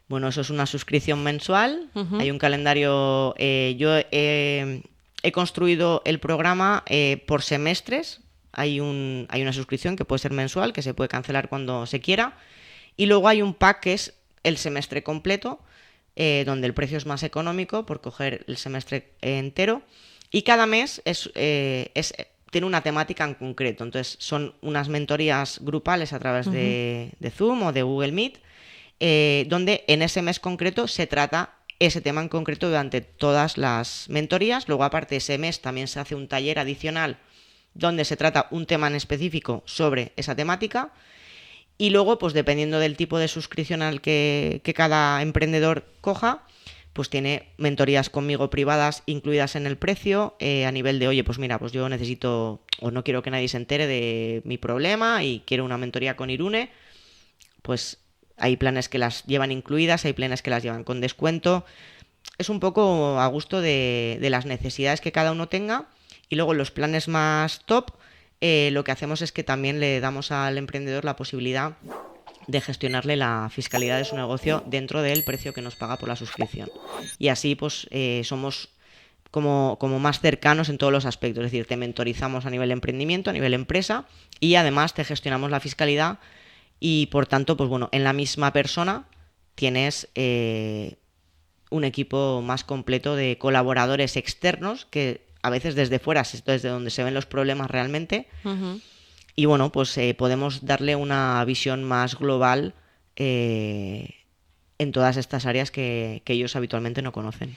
Bueno, eso es una suscripción mensual, Ujú. hay un calendario, yo he construido el programa por semestres, hay una suscripción que puede ser mensual, que se puede cancelar cuando se quiera, y luego hay un pack que es el semestre completo, donde el precio es más económico por coger el semestre entero, y cada mes tiene una temática en concreto. Entonces son unas mentorías grupales a través de Zoom o de Google Meet, donde en ese mes concreto se trata ese tema en concreto durante todas las mentorías. Luego, aparte, ese mes también se hace un taller adicional donde se trata un tema en específico sobre esa temática. Y luego, pues dependiendo del tipo de suscripción al que cada emprendedor coja, pues tiene mentorías conmigo privadas incluidas en el precio, a nivel de, oye, pues mira, pues yo necesito o no quiero que nadie se entere de mi problema y quiero una mentoría con Irune. Pues hay planes que las llevan incluidas, hay planes que las llevan con descuento. Es un poco a gusto de las necesidades que cada uno tenga. Y luego los planes más top, lo que hacemos es que también le damos al emprendedor la posibilidad de gestionarle la fiscalidad de su negocio dentro del precio que nos paga por la suscripción. Y así pues somos como más cercanos en todos los aspectos. Es decir, te mentorizamos a nivel emprendimiento, a nivel empresa, y además te gestionamos la fiscalidad. Y por tanto, pues bueno, en la misma persona tienes un equipo más completo de colaboradores externos que a veces desde fuera es desde donde se ven los problemas realmente. Ujú. Y bueno, pues podemos darle una visión más global en todas estas áreas que ellos habitualmente no conocen.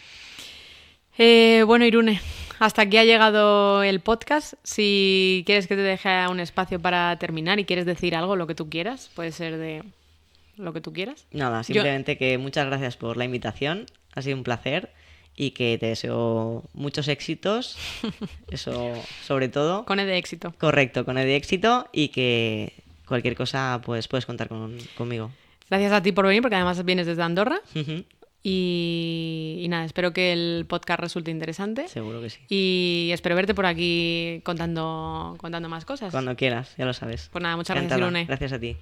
Bueno, Irune, hasta aquí ha llegado el podcast. Si quieres que te deje un espacio para terminar y quieres decir algo, lo que tú quieras, puede ser de lo que tú quieras. Nada, simplemente que muchas gracias por la invitación, ha sido un placer y que te deseo muchos éxitos, eso sobre todo. Con E de éxito. Correcto, con el de éxito, y que cualquier cosa pues puedes contar conmigo. Gracias a ti por venir, porque además vienes desde Andorra. Ujú, Y nada, espero que el podcast resulte interesante. seguro que sí. Y espero verte por aquí contando más cosas. Cuando quieras, ya lo sabes. Pues nada, muchas gracias, Encantada. Irune. Gracias a ti.